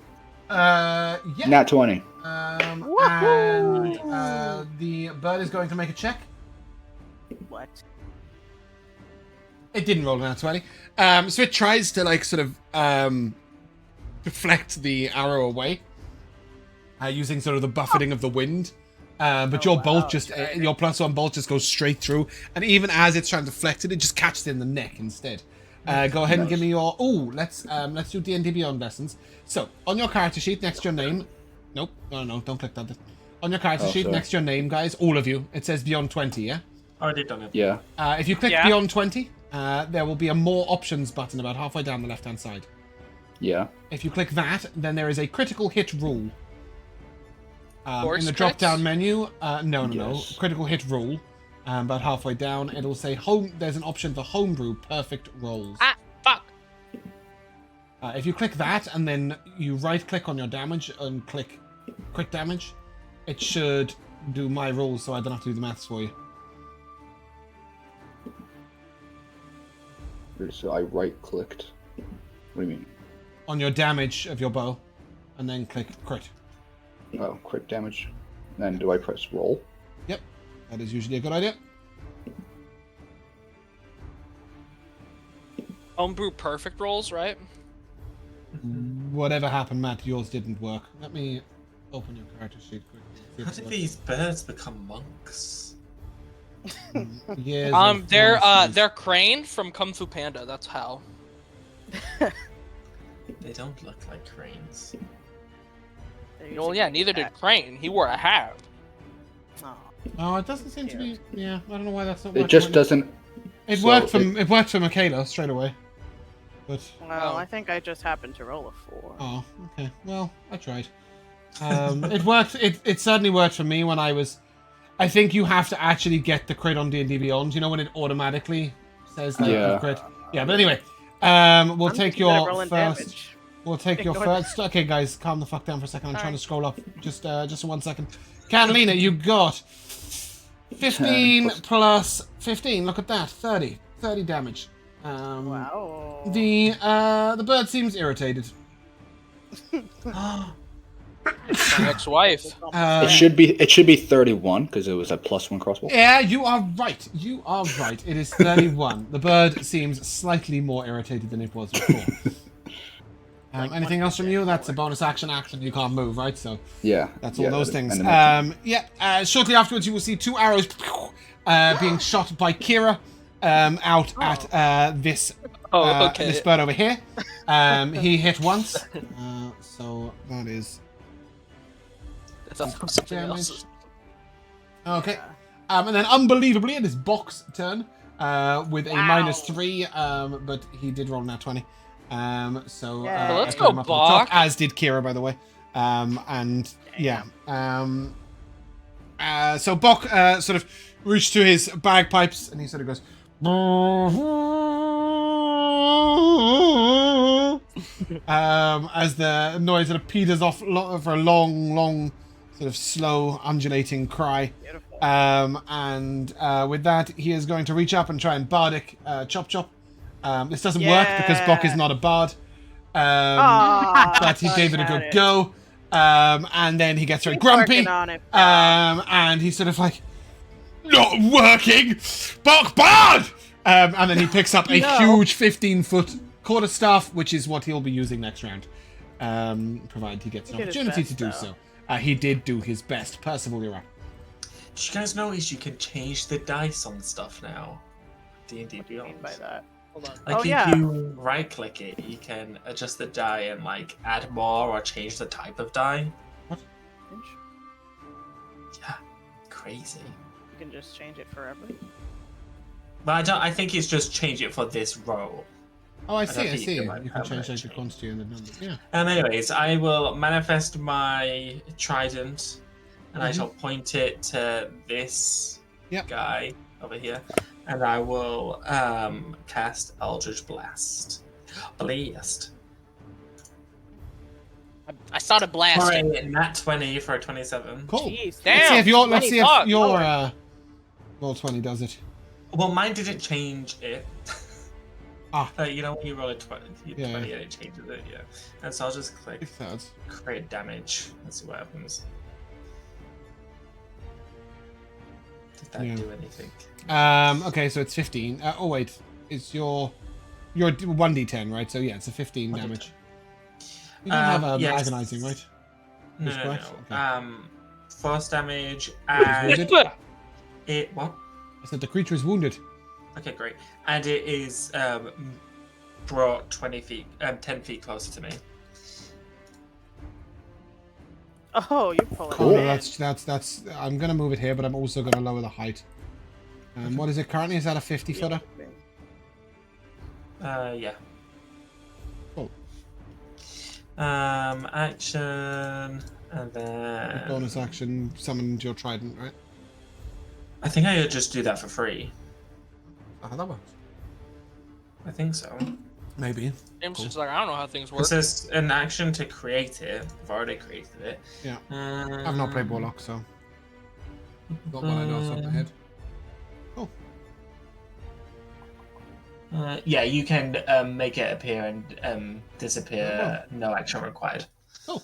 Yeah. Nat 20. And Woohoo! the bird is going to make a check. What? It didn't roll a nat 20. So it tries to like sort of deflect the arrow away using sort of the buffeting of the wind. But your bolt just your +1 bolt just goes straight through, and even as it's trying to deflect it, it just catches it in the neck instead. Go ahead and give me your. Oh, let's do D&D Beyond lessons. So on your character sheet next to your name. Nope, no, don't click that. On your character sheet sorry. next to your name, guys, all of you, it says Beyond 20. Yeah. Already done it. Yeah. If you click Yeah. Beyond 20, there will be a More Options button about halfway down the left-hand side. Yeah. If you click that, then there is a critical hit rule. In Force the crits? drop-down menu, no. Yes. Critical hit rule. About halfway down, it'll say home. There's an option for homebrew perfect rolls. Ah, fuck. If you click that and then you right-click on your damage and click quick damage, it should do my rules, so I don't have to do the maths for you. So I right-clicked. What do you mean? On your damage of your bow, and then click crit. Oh, crit damage. Then do I press roll? Yep, that is usually a good idea. Homebrew perfect rolls, right? Whatever happened, Matt, yours didn't work. Let me open your character sheet quickly. See if How it did works. these birds become monks? Years of They're nonsense. Crane from Kung Fu Panda. That's how. They don't look like cranes. Well, yeah, neither did Crane. He wore a hat. Oh, Oh, it doesn't seem to be. Yeah, I don't know why that's not. It working just right doesn't. now. It so worked for Mikayla straight away. But well, I think I just happened to roll a 4. oh, okay. Well, I tried. It worked. It certainly worked for me when I was. I think you have to actually get the crit on D&D Beyond. You know when it automatically says like Yeah. the crit. Yeah, but anyway, we'll I'm take just good at your rolling first. damage. We'll take your Ignore first. Okay, guys, calm the fuck down for a second. I'm trying to Sorry. scroll up. Just 1 second. Catalina, you got 15 plus 15. Look at that, 30 damage. Wow. The bird seems irritated. My ex-wife. It should be 31 because it was a +1 crossbow. Yeah, you are right. You are right. It is 31. The bird seems slightly more irritated than it was before. Anything else from you? That's a bonus action. You can't move, right? So Yeah. that's yeah, all those that- things. and then Shortly afterwards, you will see 2 arrows being shot by Kira out at this Okay. this bird over here. He hit once, so that is That's something damage. else. Okay. And then unbelievably, it is Bok's turn with a -3, but he did roll now 20. So Yay. I Let's put go, him up at the top, Bok. as did Kira, by the way. And yeah. So Bok sort of reached to his bagpipes and he sort of goes. As the noise sort of peters off for a long, sort of slow, undulating cry. Beautiful. And with that, he is going to reach up and try and bardic Chop Chop. This doesn't work because Bok is not a bard. But he gave it a good go. And then he gets very grumpy. Working on it. And he's sort of like, not working! Bok bard! And then he picks up a huge 15-foot quarterstaff, which is what he'll be using next round, provided he gets an He did his opportunity best, to do though. so. He did do his best. Percival, you're up. Did you guys notice you can change the dice on stuff now? D&D What do you mean Beyond. by that? Hold on. Like Oh, if yeah. you right-click it, you can adjust the die and like add more or change the type of die. Yeah, crazy. You can just change it forever. But I think it's just change it for this row. Oh, I don't see. I think see. you can, You can change like the change. quantity and the number. Yeah. Anyways, I will manifest my trident, and I shall point it to this Yep. guy over here, and I will cast Eldritch Blast. Blast. I started For blasting. a nat 20 for a 27. Cool. Jeez. Damn. Let's see if your let's see if 20 your roll 20 does it. Well, mine didn't change it. Ah. You know when you roll a 20, Yeah. and it changes it, yeah. And so I'll just click If that's create damage. Let's see what happens. Did that Yeah. do anything? okay, so it's 15. Oh wait, it's your 1d10, right? So yeah, it's a 15 1d10. damage. You don't have yes. agonizing, right? No, Just no, Christ? no. Okay. Force damage Is and wounded? it what? I said the creature is wounded. Okay, great. And it is brought 10 feet closer to me. Oh, you're pulling Cool. Oh, it. that's. I'm gonna move it here, but I'm also gonna lower the height. What is it currently? Is that a 50 footer? Yeah. Cool. Action, and then Bonus action, summoned your trident, right? I think I could just do that for free. Ah, that works. I think so. Maybe. James is like, I don't know how things work. It says an action to create it. I've already created it. Yeah. I've not played Warlock, so not what I know off the top of my head. Cool. Yeah, you can make it appear and disappear. No action required. Cool.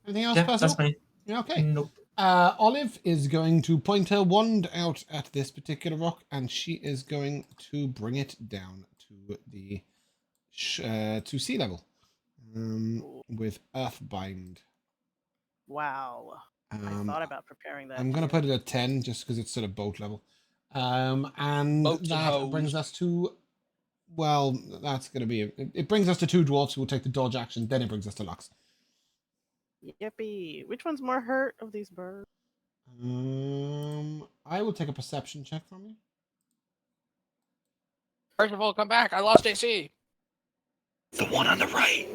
Anything else, Yeah, Percival? that's me. Yeah, okay. Nope. Olive is going to point her wand out at this particular rock, and she is going to bring it down to the to sea level with Earthbind. Wow. I thought about preparing that. I'm going to too. put it at 10 just because it's sort of boat level. And Boats and that hoes. brings us to, well, that's going to be, it brings us to 2 dwarfs who will take the dodge action, then it brings us to Lux. Yippee. Which one's more hurt of these birds? I will take a perception check from you. First of all, come back. I lost AC. The one on the right.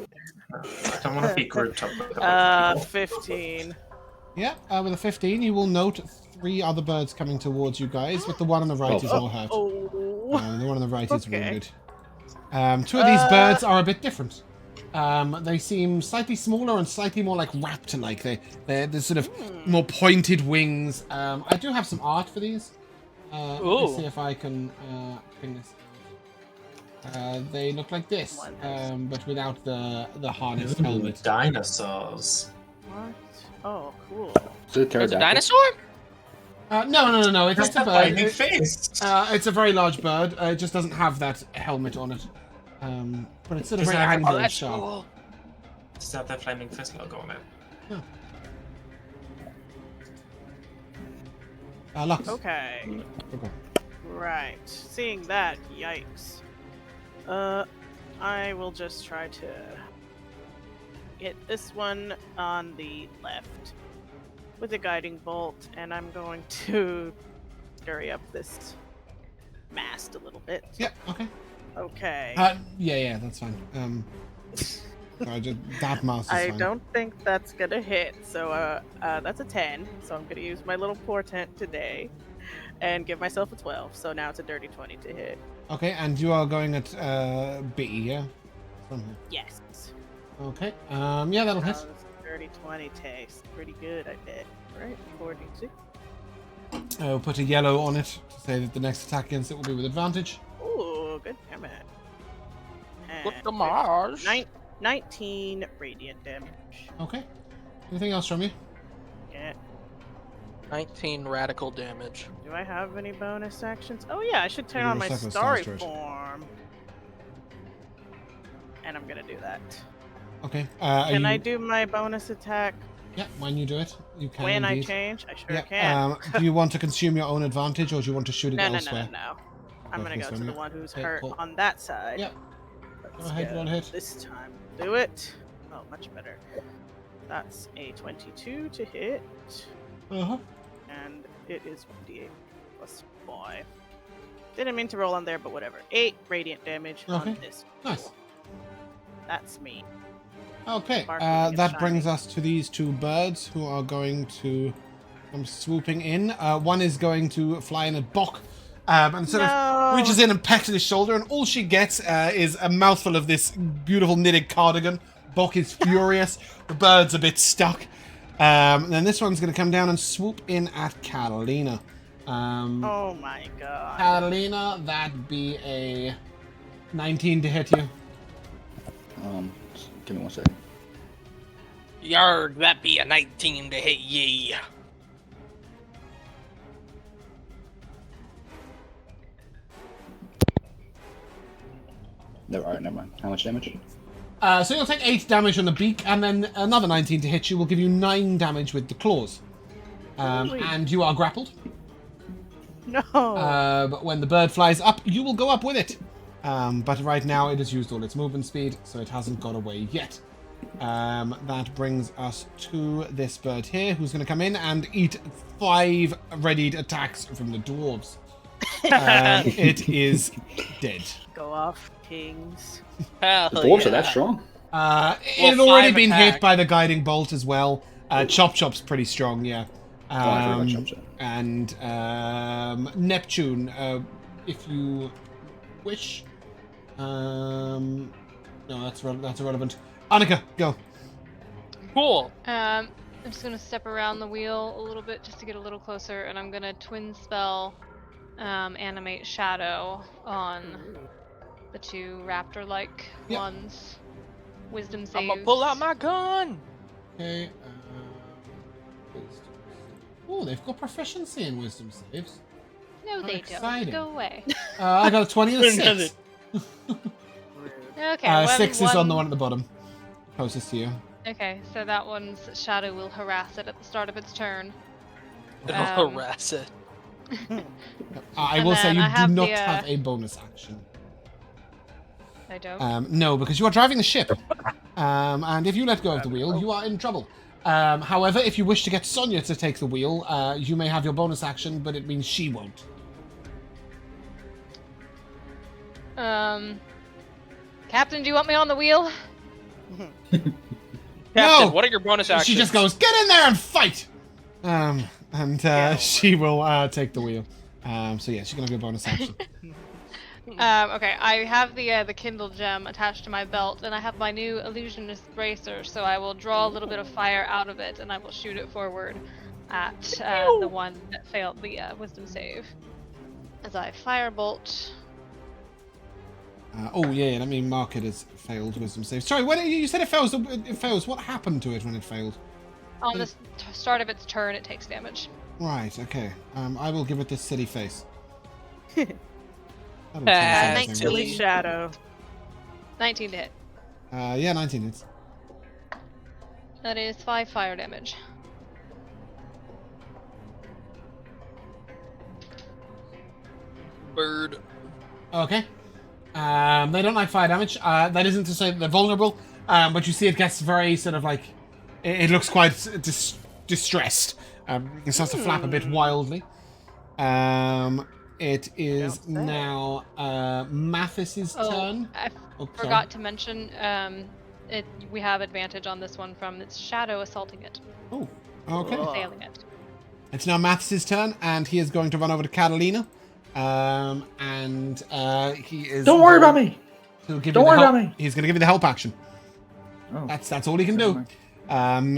I don't want to be grouped up with a bunch of people. 15. Yeah, with a 15, you will note 3 other birds coming towards you guys, but the one on the right is all hurt. Oh. The one on the right is Okay. wounded. 2 of these birds are a bit different. They seem slightly smaller and slightly more like raptor-like. They're sort of more pointed wings. I do have some art for these. Let me Ooh. see if I can ping this out. They look like this, but without the harness Ooh, helmet. dinosaurs. What? Oh, cool. Is it a There's a pterodactyl? dinosaur? No. It's That's just a a bird. flaming fist. It's a very large bird. It just doesn't have that helmet on it. But it's sort of Does very it have- angular Oh, and that's sharp. cool. Does that have the flaming fist logo on it? Lux. Okay. Okay. Right. Seeing that, yikes. I will just try to hit this one on the left with a guiding bolt, and I'm going to scurry up this mast a little bit. Yeah, okay. Okay. Yeah, that's fine. Sorry, that mouse is I fine. don't think that's gonna hit, so that's a 10. So I'm gonna use my little portent today and give myself a 12. So now it's a dirty 20 to hit. Okay, and you are going at B, yeah? From here. Yes. Okay. Yeah, that'll hit. This dirty 20 tastes pretty good, I bet. Right? According to. I'll put a yellow on it to say that the next attack against it will be with advantage. Ooh, good damage. Look And the Mars. 19 radiant damage. Okay. Anything else from you? Yeah. 19 radical damage. Do I have any bonus actions? Oh yeah, I should turn You're on my stuck with starry Star Stretch. form. and I'm gonna do that. Okay. Can I do my bonus attack Yeah, when you do it, you can when I indeed. change? I sure Yeah. can. Do you want to consume your own advantage, or do you want to shoot it No. elsewhere? I'm Go gonna for go this to one, the yeah. one who's Okay, hurt cool. on that side. Yep. Let's Go ahead, roll a hit. this time. Do it. Oh, much better. That's a 22 to hit, Uh-huh. and it is 1d8 plus 5. Didn't mean to roll on there, but whatever. 8 radiant damage Okay. on this. Nice. That's me. Okay, Sparkling and that brings shining. us to these two birds who are going to come swooping in. One is going to fly in at Bok, and sort of reaches in and pecks at his shoulder, and all she gets is a mouthful of this beautiful knitted cardigan. Bok is furious. The bird's a bit stuck. And then this one's going to come down and swoop in at Katalina. Oh my god. Katalina, that'd be a 19 to hit you. Give me 1 second. Yarg, that be a 19 to hit ye. Alright, never mind. How much damage? So you'll take 8 damage on the beak, and then another 19 to hit you will give you 9 damage with the claws. And you are grappled. No. But when the bird flies up, you will go up with it. But right now it has used all its movement speed, so it hasn't got away yet. That brings us to this bird here, who's going to come in and eat 5 readied attacks from the dwarves. It is dead. Go off, kings. Hell The dwarves yeah. are that strong? It had already 5 been attack. hit by the guiding bolt as well. Chop Chop's pretty strong, yeah. I forgot Chop Chop. And Neptune, if you wish. No, that's irrelevant. Annika, go. Cool. I'm just gonna step around the wheel a little bit just to get a little closer, and I'm gonna twin spell animate shadow on the two raptor-like Yep. ones. Wisdom saves. I'm gonna pull out my gun. Okay. Oh, they've got proficiency in wisdom saves. No, How they exciting. don't. Go away. I got a 20 and a 6. Okay. 6 is on the one at the bottom, closest to you. Okay, so that one's shadow will harass it at the start of its turn. It'll harass it. I And will say then you I have do not the, have a bonus action. I don't. No, because you are driving the ship. And if you let go of the wheel, you are in trouble. However, if you wish to get Sonya to take the wheel, you may have your bonus action, but it means she won't. Captain, do you want me on the wheel? Captain, No! what are your bonus actions? She just goes, get in there and fight! Yeah. She will take the wheel. So yeah, she's gonna have your bonus action. Okay, I have the Kindle gem attached to my belt, and I have my new illusionist bracer, so I will draw a little bit of fire out of it, and I will shoot it forward at the one that failed the wisdom save. As I firebolt. Oh yeah, let me mark it as failed wisdom save. Sorry, when you said it fails, it fails. What happened to it when it failed? On the start of its turn, it takes damage. Right, okay. I will give it this silly face. That'll tell us Ah, everything. Silly shadow. 19 to hit. Yeah, 19 hits. That is 5 fire damage. Bird. Okay. They don't like fire damage. That isn't to say that they're vulnerable, but you see it gets very sort of like... It looks quite distressed. It starts to flap a bit wildly. It is now Mathis's turn. I Oh, sorry. forgot to mention, we have advantage on this one from its shadow assaulting it, Oh, okay. assailing it. It's now Mathis's turn, and he is going to run over to Katalina. And he is... Don't worry about me! He'll give Don't you the worry help. about me. He's going to give you the help action. Oh. That's all he can do.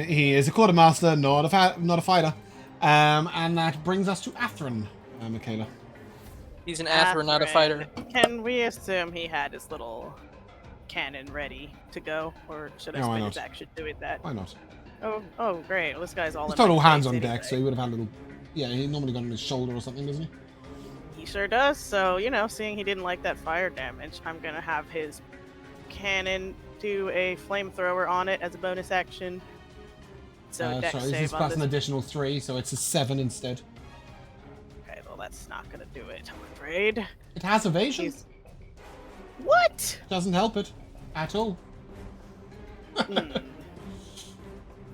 He is a quartermaster, not a fighter. And that brings us to Athren, Mikayla. He's an Athren, not a fighter. Can we assume he had his little cannon ready to go, or should I No, why spend not? his action doing that? Why not? Oh, great! Well, this guy's all He's in my total hands face on deck, anyway. so he would have had a little... Yeah, he normally got on his shoulder or something, doesn't he? He sure does. So seeing he didn't like that fire damage, I'm gonna have his cannon do a flamethrower on it as a bonus action. So dex sorry, save this on plus this. an additional 3, so it's a 7 instead. Okay, well that's not gonna do it, I'm afraid. It has evasion. He's... What? Doesn't help it at all.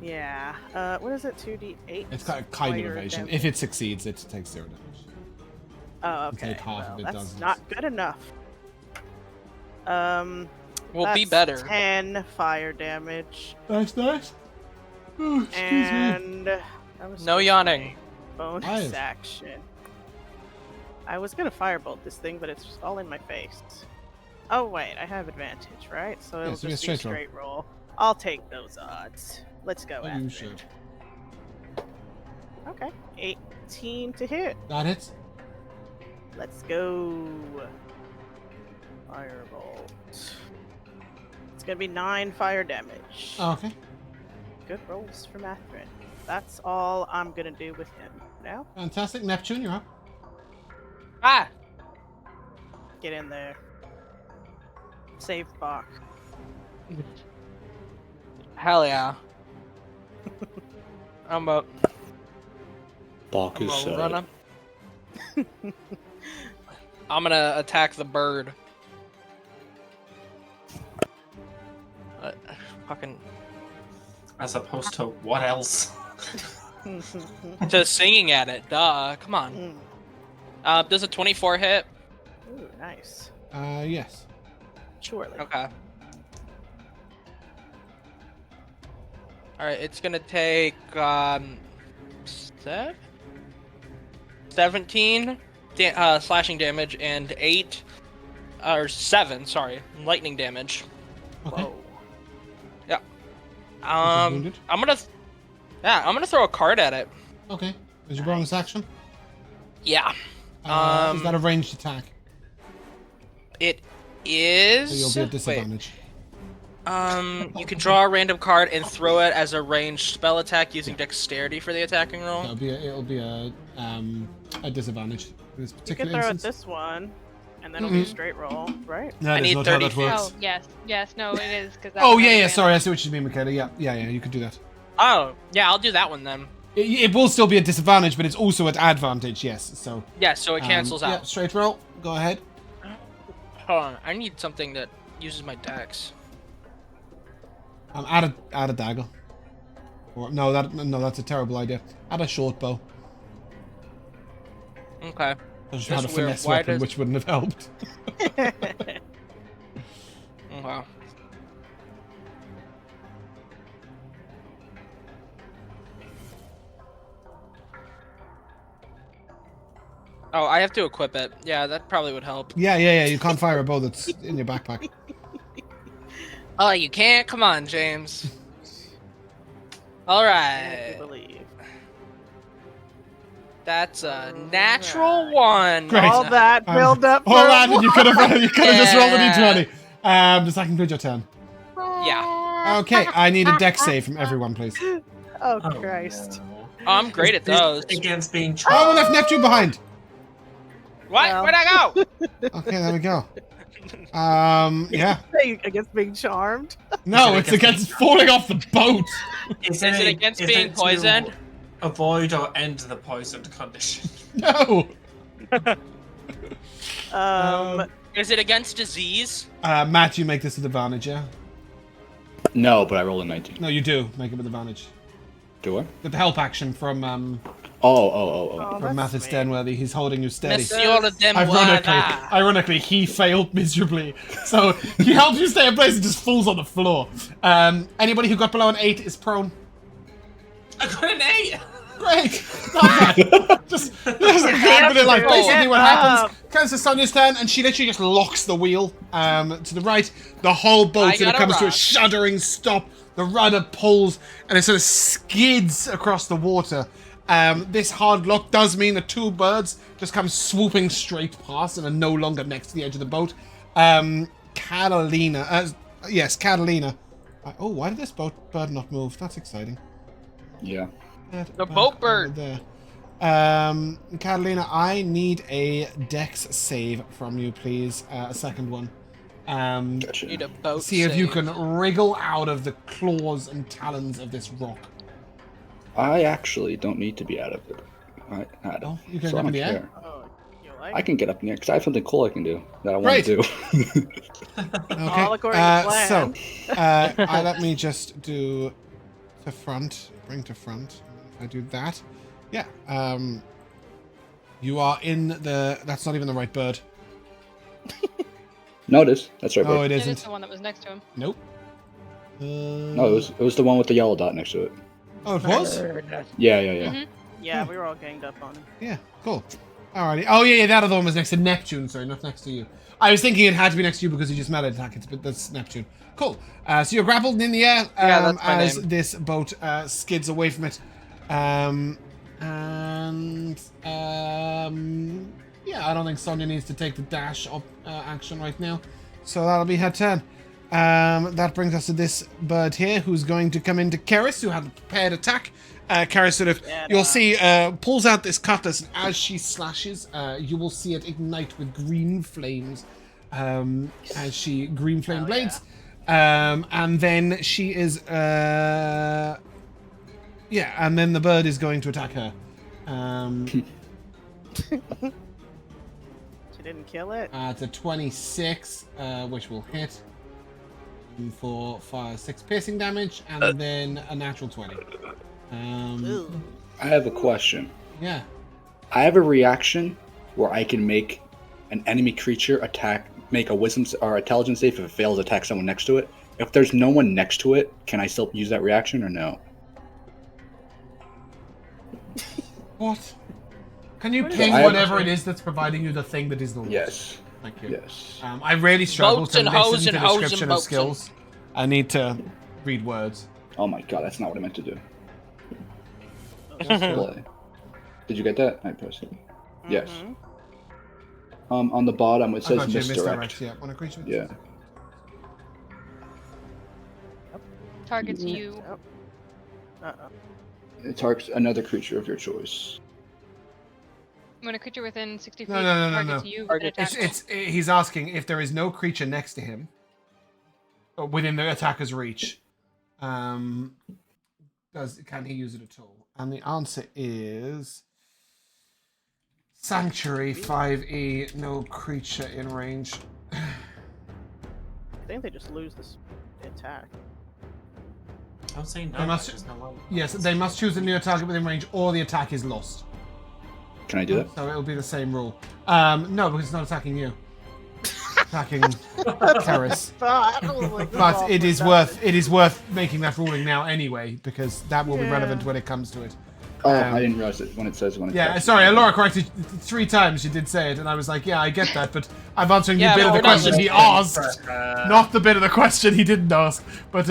Yeah. What is it? 2d8. It's got a kind of Fire evasion. damage. If it succeeds, it takes 0 damage. Oh, It's okay. like half Well, of it that's doesn't. not good enough. Will be That's better. 10 fire damage. That's nice. Oh, excuse me. And that was No just yawning. my bonus Five. action. I was gonna firebolt this thing, but it's all in my face. Oh wait, I have advantage, right? So it'll so you just get be straight roll. straight roll. I'll take those odds. Let's go Oh, after you it. should. Okay, 18 to hit. That hits. Let's go. Firebolt. It's gonna be 9 fire damage. Okay. Good rolls from Athren. That's all I'm gonna do with him now. Fantastic. Neptune, you're up. Ah! Get in there. Save Bach. Hell yeah. I'm up. Bach I'm is gonna run up. I'm gonna attack the bird. Fucking. As opposed to what else? Just singing at it. Duh. Come on. Does a 24 hit? Ooh, nice. Yes. Surely. Okay. Alright, it's gonna take 17 slashing damage and 7, lightning damage. Okay. Whoa. Wounded? I'm gonna throw a card at it. Okay. Is your bonus action? Yeah. Is that a ranged attack? It is. So you'll be at Wait. disadvantage. You can draw a random card and throw it as a ranged spell attack using dexterity for the attacking roll. It'll be a disadvantage in this You particular can throw at instance. this one, and then it'll be a straight roll, right? That I is need not how 30 that feet. works. Oh, yes, no, it is because. Oh yeah, sorry, I see what you mean, Mikayla. Yeah, you could do that. Oh, yeah, I'll do that one then. It will still be a disadvantage, but it's also at advantage, yes. So Yeah, so it cancels yeah, out. straight roll. Go ahead. Hold on, I need something that uses my dex. Add a dagger. Or no, that's a terrible idea. Add a short bow. Okay. I just had a That's weird. finesse Why weapon, does- which wouldn't have helped. Wow. Oh, I have to equip it. Yeah, that probably would help. Yeah. You can't fire a bow that's in your backpack. Oh, you can't? Come on, James. I Alright. believe. That's a natural one. Great. All that build up. Hold on, you could have just rolled a Yeah. d20. Does that conclude your turn? Yeah. Okay, I need a dex save from everyone, please. Oh, Christ. no. Oh, I'm great at those. Against being Oh, we left Neptune behind. What? Well. Where'd I go? Okay, there we go. Yeah. Against being charmed. No, Is it it's against falling off the boat. Is it against being to poisoned? Avoid or end the poisoned condition. No. Is it against disease? Matt, you make this with advantage, yeah? No, but I rolled a 19. No, you do make it with advantage. Do I? With the help action from Oh. That's Mathis sweet. Denworthy, he's holding you steady. Monsieur de Demois. Ironically, he failed miserably, so he helps you stay in place and just falls on the floor. Anybody who got below an 8 is prone. I got an 8! Great! Not bad. just hand it like basically what happens. Comes to Sonia's turn, and she literally just locks the wheel to the right. The whole boat sort of comes to a shuddering stop. The rudder pulls, and it sort of skids across the water. This hard lock does mean the two birds just come swooping straight past and are no longer next to the edge of the boat. Katalina. Yes, Katalina. Oh, why did this bird not move? That's exciting. Yeah. The boat bird. There. Katalina, I need a dex save from you, please. A second one. Gotcha. Need a boat. See if you save. can wriggle out of the claws and talons of this rock. I actually don't need to be out of it. Oh, you can so get I up in don't the air? care. Oh, you like? I can get up in the air because I have something cool I can do that I want Right. to do. Okay. All according to So, plan. let me just do to front. Bring to front. If I do that, yeah. You are in the. That's not even the right bird. No, it is. That's right. Oh, Bird. it It is isn't. the one that was next to him. Nope. No, it was the one with the yellow dot next to it. Oh, it was. Yeah. Mhm. Yeah, we were all ganged up on him. Yeah. Cool. Alrighty. Oh yeah, that other one was next to Neptune. Sorry, not next to you. I was thinking it had to be next to you because you just made an attack. But that's Neptune. Cool. So you're grappled in the air Yeah, that's my as name. this boat skids away from it. Yeah, I don't think Sonya needs to take the dash up action right now. So that'll be her turn. That brings us to this bird here, who's going to come into Karis, who had a prepared attack. Karis sort of, you'll see, pulls out this cutlass, and as she slashes, you will see it ignite with green flames as she green flame blades. And then she is, and then the bird is going to attack her. She didn't kill it. It's a 26, which will hit for 6 piercing damage, and then a natural 20. Ooh. I have a question. Yeah. I have a reaction where I can make an enemy creature make a wisdom or intelligence save if it fails to attack someone next to it. If there's no one next to it, can I still use that reaction or no? What? Can you What is ping it? whatever it is that's providing you the thing that is the worst? Yes. Thank you. Yes. I really struggle Boats to and listen hoes to and hoes description and of boats skills. I need to read words. Oh my god, that's not what I meant to do. Cool. Play. Did you get that? I pressed it. Yes. Mhm. On the bottom it I says thought you misdirect. misdirect. Yeah, when a creature. Yeah. Targets you. Oh. Uh-oh. It targets another creature of your choice. When a creature within 60 feet No, no, no, no, targets no. you, Target- it attacks. He's asking if there is no creature next to him, or within the attacker's reach. Can he use it at all? And the answer is Sanctuary 5e, no creature in range. I think they just lose this attack. I would say no. They must- there's no way. Yes, they must choose a new target within range, or the attack is lost. Can I do that? So it'll be the same rule. No, because it's not attacking you. Attacking Karis. But it is worth making that ruling now anyway, because that will be relevant when it comes to it. Oh, I didn't realize it when it says when it Yeah, says. sorry, Elora corrected 3 times. She did say it, and I was like, yeah, I get that, but I'm answering Yeah, the bit no, of the we're not question he listening. asked, not the bit of the question he didn't ask. But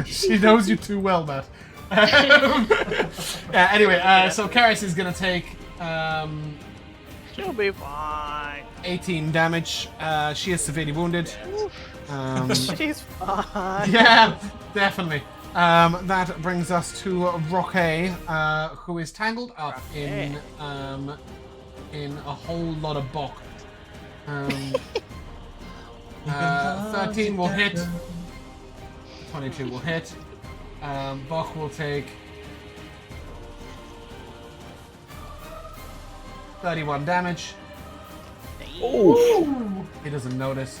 she knows you too well, Matt. Yeah, anyway, so Karis is going to take She'll be fine. 18 damage. She is severely wounded. She's fine. Yeah, definitely. That brings us to Roque, who is tangled up in a whole lot of bog. 13 will hit. 22 will hit. Bog will take 31 damage. Oh, He doesn't notice.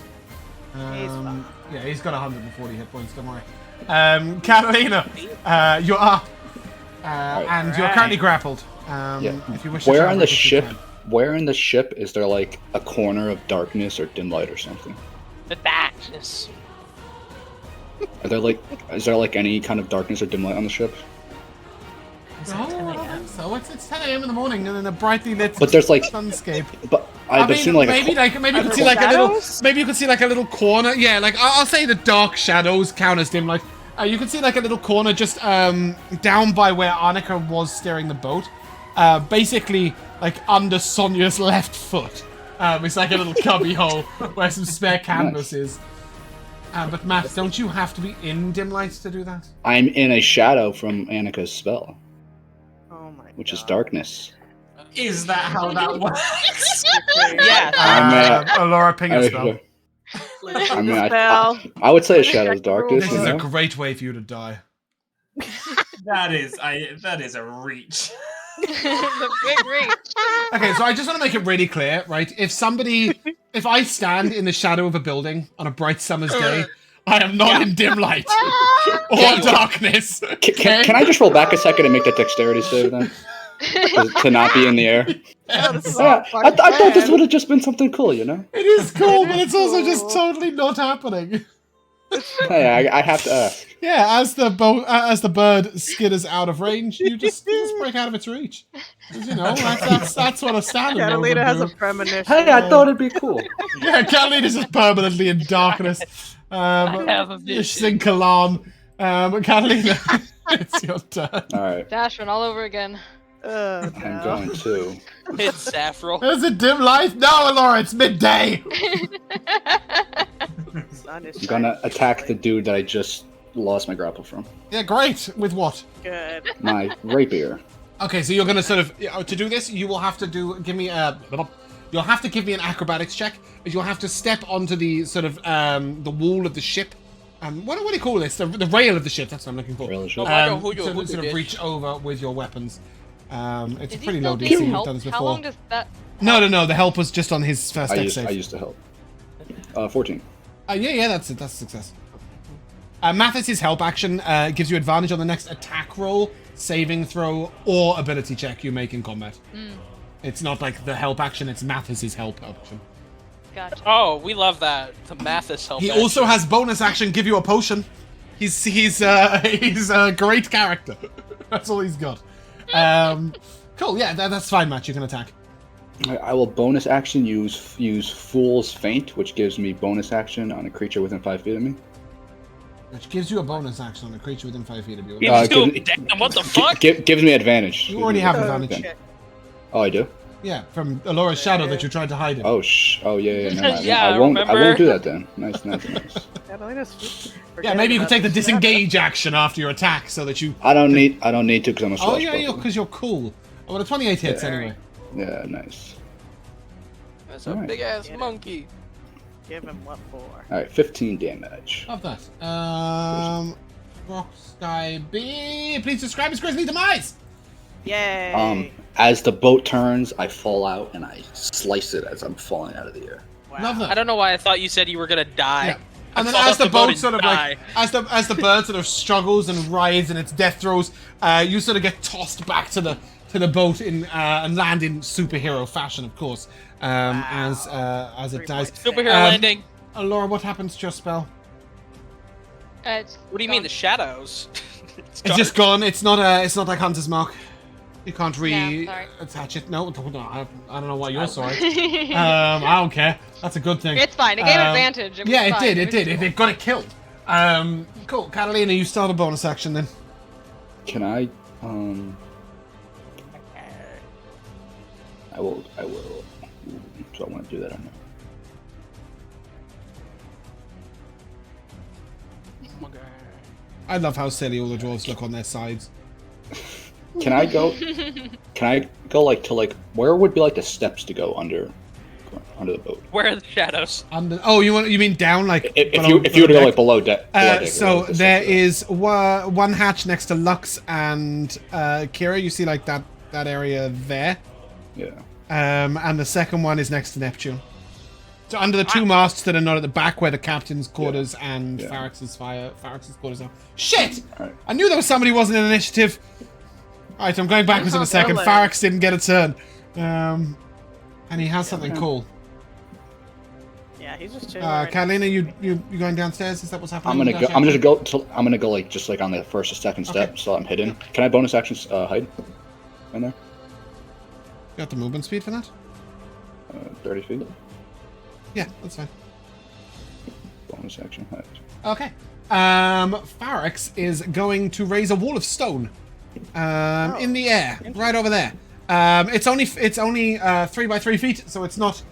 He's fine. Yeah, he's got 140 hit points, don't worry. Catalina, you're up. And you're currently grappled. yeah. If you wish to Where try on and the break it, you ship? can. Where in the ship is there like a corner of darkness or dim light or something? The darkness. Are there like is there like any kind of darkness or dim light on the ship? No, I don't think so. It's 10 a.m. in the morning and in a brightly lit But there's like, sunscape. but I I've mean, seen like maybe maybe you could see like a little, maybe you could see like a little corner. Yeah, like I'll say the dark shadows count as dim light. You can see like a little corner just down by where Annika was steering the boat. Basically like under Sonia's left foot. It's like a little cubby hole where some spare canvas is. But Matt, don't you have to be in dim lights to do that? I'm in a shadow from Annika's spell, Oh my which is God. darkness. Is that how that works? Yeah. I'm, Elora ping a I- spell. I mean, Spell. I would say a Shadow's Darkness. This You is a know? great way for you to die. That is a reach. It's a big reach. Okay, so I just want to make it really clear, right? If I stand in the shadow of a building on a bright summer's day, I am not in dim light or darkness. Can I just roll back a second and make that dexterity save then? To not be in the air. Yeah, I thought this would have just been something cool, you know? It is cool, but it's also just totally not happening. Hey, I have to ask. Yeah, as the bird skitters out of range, you just break out of its reach. 'Cause, you know, that's what a standard mode would Catalina has a do. premonition. Hey, I thought it'd be cool. Yeah, Catalina's just permanently in darkness. I have a vision. Sing Kalan. Catalina, it's your turn. All right, Dashman all over again. Oh, I'm no. going to. It's Saffron. Is it dim light? No, Elora, it's midday. Sun is I'm gonna shining attack the brightly. dude that I just lost my grapple from. Yeah, great. With what? Good. My rapier. Okay, so you're gonna sort of to do this. You will have to give me You'll have to give me an acrobatics check. You'll have to step onto the sort of the wall of the ship. What do you call this? The rail of the ship. That's what I'm looking for. Rail of the ship. No matter who you- to who sort you of did. reach over with your weapons. It's Is he pretty still low being DC. We've helped? done this How before. long does that? No. The help was just on his first I dex used save. to help. 14. Yeah, that's it. That's a success. Mathis's help action gives you advantage on the next attack roll, saving throw, or ability check you make in combat. It's not like the help action, it's Mathis's help action. Gotcha. Oh, we love that. The math is helpful. He also has bonus action, give you a potion. He's a great character. That's all he's got. Cool, yeah, that's fine, Matt. You can attack. I will bonus action use Fool's Feint, which gives me bonus action on a creature within 5 feet of me. Which gives you a bonus action on a creature within 5 feet of you. Gives you- give- damn, what the fuck? Gives me advantage. You already have Oh, advantage. shit. Oh, I do. Yeah, from Elora's shadow that you tried to hide in. Oh yeah. Never mind. Yeah, I won't remember? do that then. Nice. Catalina's Yeah, maybe you could take the forgetting about disengage action after your attack so that you... I don't need to because I'm a Oh, swashbuckler. yeah, because you're cool. Oh, well, the 28 hits Yeah. anyway. Yeah, nice. That's a Alright. big ass Get it. monkey. Give him what for? All right, 15 damage. Love that. Rock Sky B. Please describe his grisly demise. Yay! As the boat turns, I fall out and I slice it as I'm falling out of the air. Wow. Love that. I don't know why I thought you said you were gonna die. Yeah. I And then fall as off the boat and sort of die. like, as the bird sort of struggles and writhes in its death throes, you sort of get tossed back to the boat and land in superhero fashion, of course. As it 3 dies. points. Superhero Um, landing. Laura, what happens to your spell? It's What do you mean the shadows? it's It's just gone. It's not like Hunter's Mark. You can't Yeah, sorry. attach it. No, I don't know why you're sorry. I don't care. That's a good thing. It's fine. It gave Um, advantage. It was Yeah, it fine. did. It was did. cool. It got it killed. Cool. Catalina, you start a bonus action then. Can I? I will. So I want to do that or no? Oh my God. I love how silly all the dwarves look on their sides. Can I go? Can I go like to where would be like the steps to go under the boat? Where are the shadows? Oh, you mean down like? If you were to go like below deck. So there is one hatch next to Lux and Kira. You see like that area there. Yeah. And the second one is next to Neptune. So under the two masts that are not at the back, where the captain's quarters and Yeah. Farrax's quarters are. Shit! Alright. I knew there was somebody who wasn't in initiative. Alright, I'm going backwards in a second. Villain. Farrax didn't get a turn. And he has something cool. Yeah, he's just chilling. right Katalina, you going downstairs? Is that what's happening? I'm gonna go like just like on the first or second step, Okay. so I'm hidden. Can I bonus action hide? In there? You got the movement speed for that? 30 feet. Yeah, that's fine. Bonus action hide. Okay. Farrax is going to raise a wall of stone in the air, right over there. It's only 3 by 3 feet, so it's not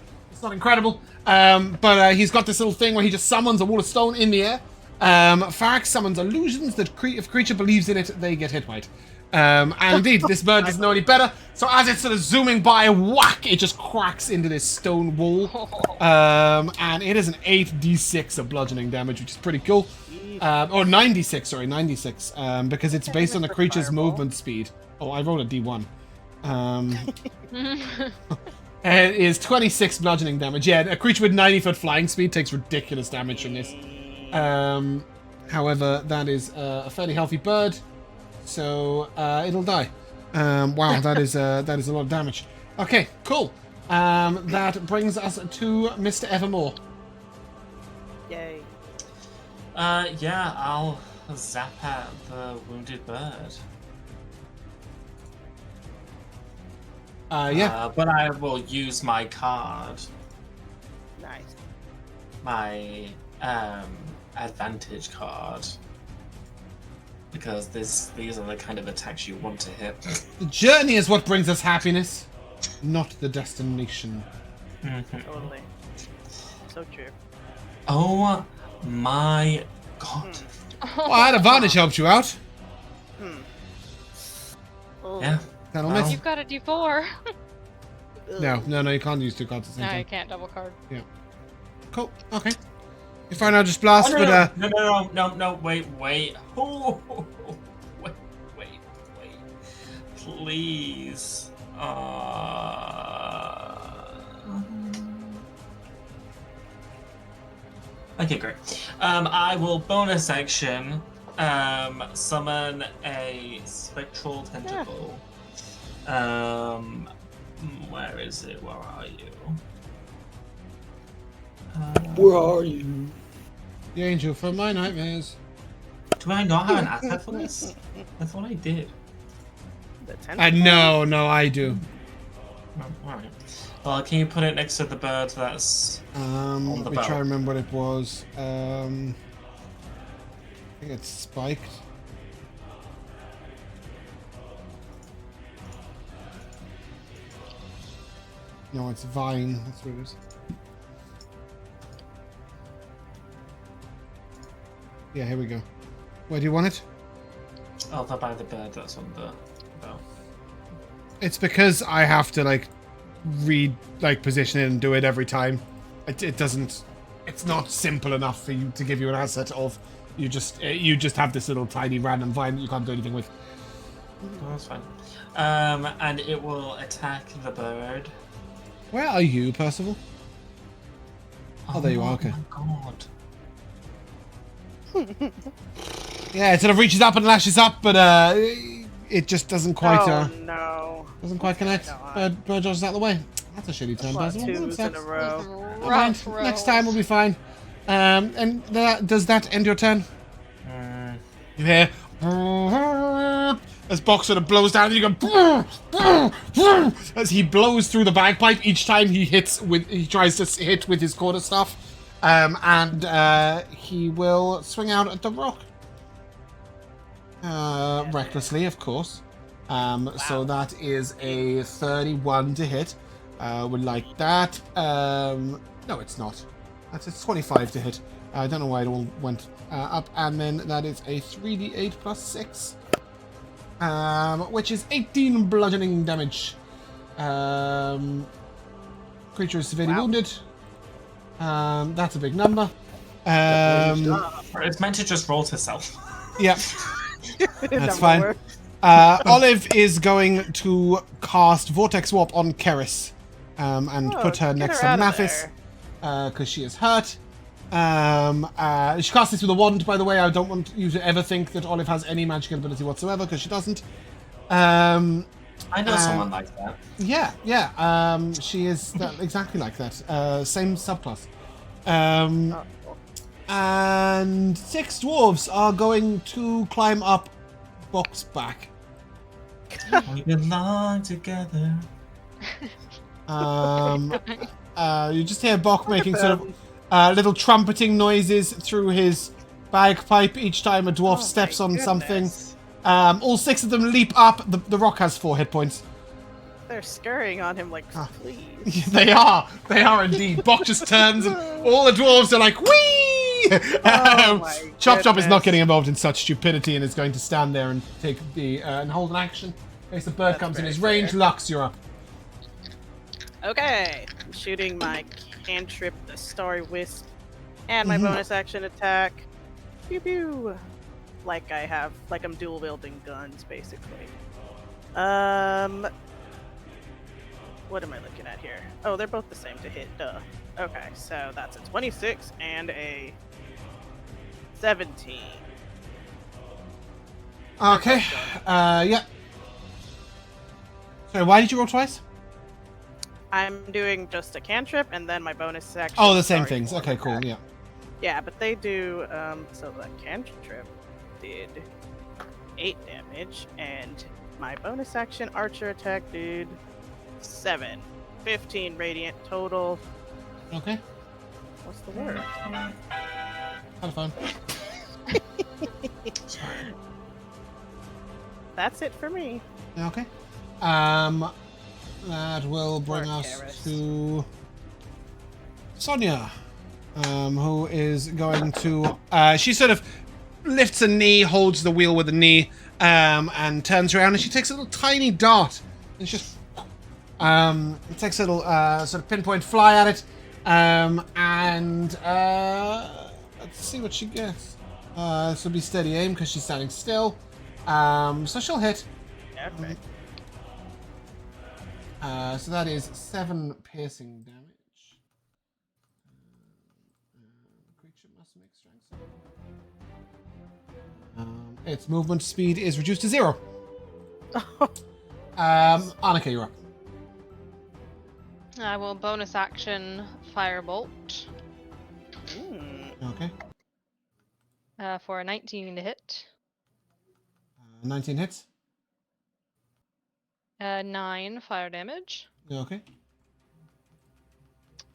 incredible. But he's got this little thing where he just summons a wall of stone in the air. Farrax summons illusions that if a creature believes in it, they get hit by it. And indeed, this bird doesn't know any better. So as it's sort of zooming by, whack! It just cracks into this stone wall. And it is an 8d6 of bludgeoning damage, which is pretty cool. Or 96, sorry, 96. Because it's based on the creature's movement speed. Oh, I rolled a d1. It is 26 bludgeoning damage. Yeah, a creature with 90-foot flying speed takes ridiculous damage from this. However, that is a fairly healthy bird, so it'll die. Wow, that is a lot of damage. Okay, cool. That brings us to Mr. Evermore. Yay. Yeah, I'll zap at the wounded bird. Yeah. But I will use my card, Nice. my advantage card, because these are the kind of attacks you want to hit. The journey is what brings us happiness, not the destination. Totally. So true. Oh my god. Well, that advantage helped you out. Oh. Yeah. That'll Well. miss. You've got a D4. No, you can't use two cards at the same No, time. you can't double card. Cool. Okay. You're fine. I'll just blast, Oh, but no, wait. Oh, wait. Please. Okay, great. I will bonus action summon a spectral tentacle. Where is it? Where are you? Where are you? the angel from my nightmares. Do I not have an asset for this? I thought I did. The tentacle. No, I do. Oh, alright. Well, can you put it next to the bird that's on the Let me bow? try to remember what it was. I think it's spiked. No, it's vine. That's what it is. Yeah, here we go. Where do you want it? Oh, by the bird that's on the bow. It's because I have to position it and do it every time. It doesn't. It's not simple enough for you to give you an asset of. You just have this little tiny random vine that you can't do anything with. Oh, that's fine. And it will attack the bird. Where are you, Percival? Oh, there you are. Okay. Oh my god. Yeah, it sort of reaches up and lashes up, but it just doesn't quite. Oh no. Doesn't quite connect. Bird dodges out of the way. That's a shitty turn, Plus Percival. twos That in a sucks. row. Never mind. Next time we'll be fine. And does that end your turn? You hear as Box sort of blows down, and you go as he blows through the bagpipe each time he tries to hit with his quarterstaff, and he will swing out at the rock, recklessly, of course. So that is a 31 to hit. Would like that. No, it's not. It's 25 to hit. I don't know why it all went up. And then that is a 3d8 plus 6. Which is 18 bludgeoning damage. Creature is severely wounded. That's a big number. It's meant to just roll to self. Yeah. That's fine. Olive is going to cast Vortex Warp on Keris. And put her next to Mathis. Because she is hurt. She casts this with a wand, by the way. I don't want you to ever think that Olive has any magical ability whatsoever, because she doesn't. I know someone like that. Yeah. She is exactly like that. Same subclass. And 6 dwarves are going to climb up Box's back. We belong together. You just hear Bok making sort of little trumpeting noises through his bagpipe each time a dwarf steps on something. All 6 of them leap up. The rock has 4 hit points. They're scurrying on him like, please. They are indeed. Bok just turns and all the dwarves are like, whee! my Chop Chop is not goodness. getting involved in such stupidity and is going to stand there and take the and hold an action. Okay, so the bird That's comes in very his range. fair. Lux, you're up. Okay, I'm shooting my cantrip, the Starry Wisp, and my Mhm. bonus action attack. Pew pew. Like I'm dual wielding guns, basically. What am I looking at here? Oh, they're both the same to hit, duh. Okay, so that's a 26 and a 17. Okay. Yeah. Sorry, why did you roll twice? I'm doing just a cantrip and then my bonus action. Oh, the same Starry things. Form Okay, cool. attack. Yeah. Yeah, but they do, so the cantrip did 8 damage, and my bonus action archer attack did 7. 15 radiant total. Okay. What's the word? Have fun. That's it for me. Okay. That will bring us Artillerist. to Sonia, who is going to. She sort of lifts a knee, holds the wheel with a knee, and turns around, and she takes a little tiny dart, and she just takes a little sort of pinpoint fly at it, and let's see what she gets. This will be steady aim because she's standing still. So she'll hit. Okay. So that is 7 piercing damage. Creature must make strength save. Its movement speed is reduced to 0. Annika, you're up. I will bonus action Firebolt Okay. for a 19 to hit. 19 hits. 9 fire damage. Okay.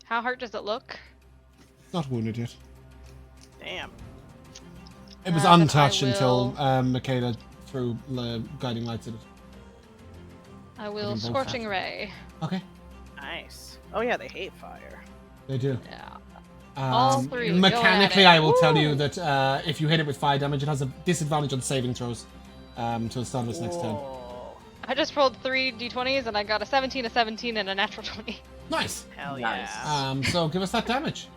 How hurt does it look? Not wounded yet. Damn. It was Then I untouched until will- Mikayla threw guiding lights at it. I will Getting both Scorching hats. Ray. Okay. Nice. Oh yeah, they hate fire. They do. Yeah. All three, go Mechanically, at it. I will tell you Woo! that if you hit it with fire damage, it has a disadvantage on saving throws till the start of its next turn. Whoa. I just rolled 3 d20s and I got a 17, a 17, and a natural 20. Nice. Hell Nice. yeah. So give us that damage.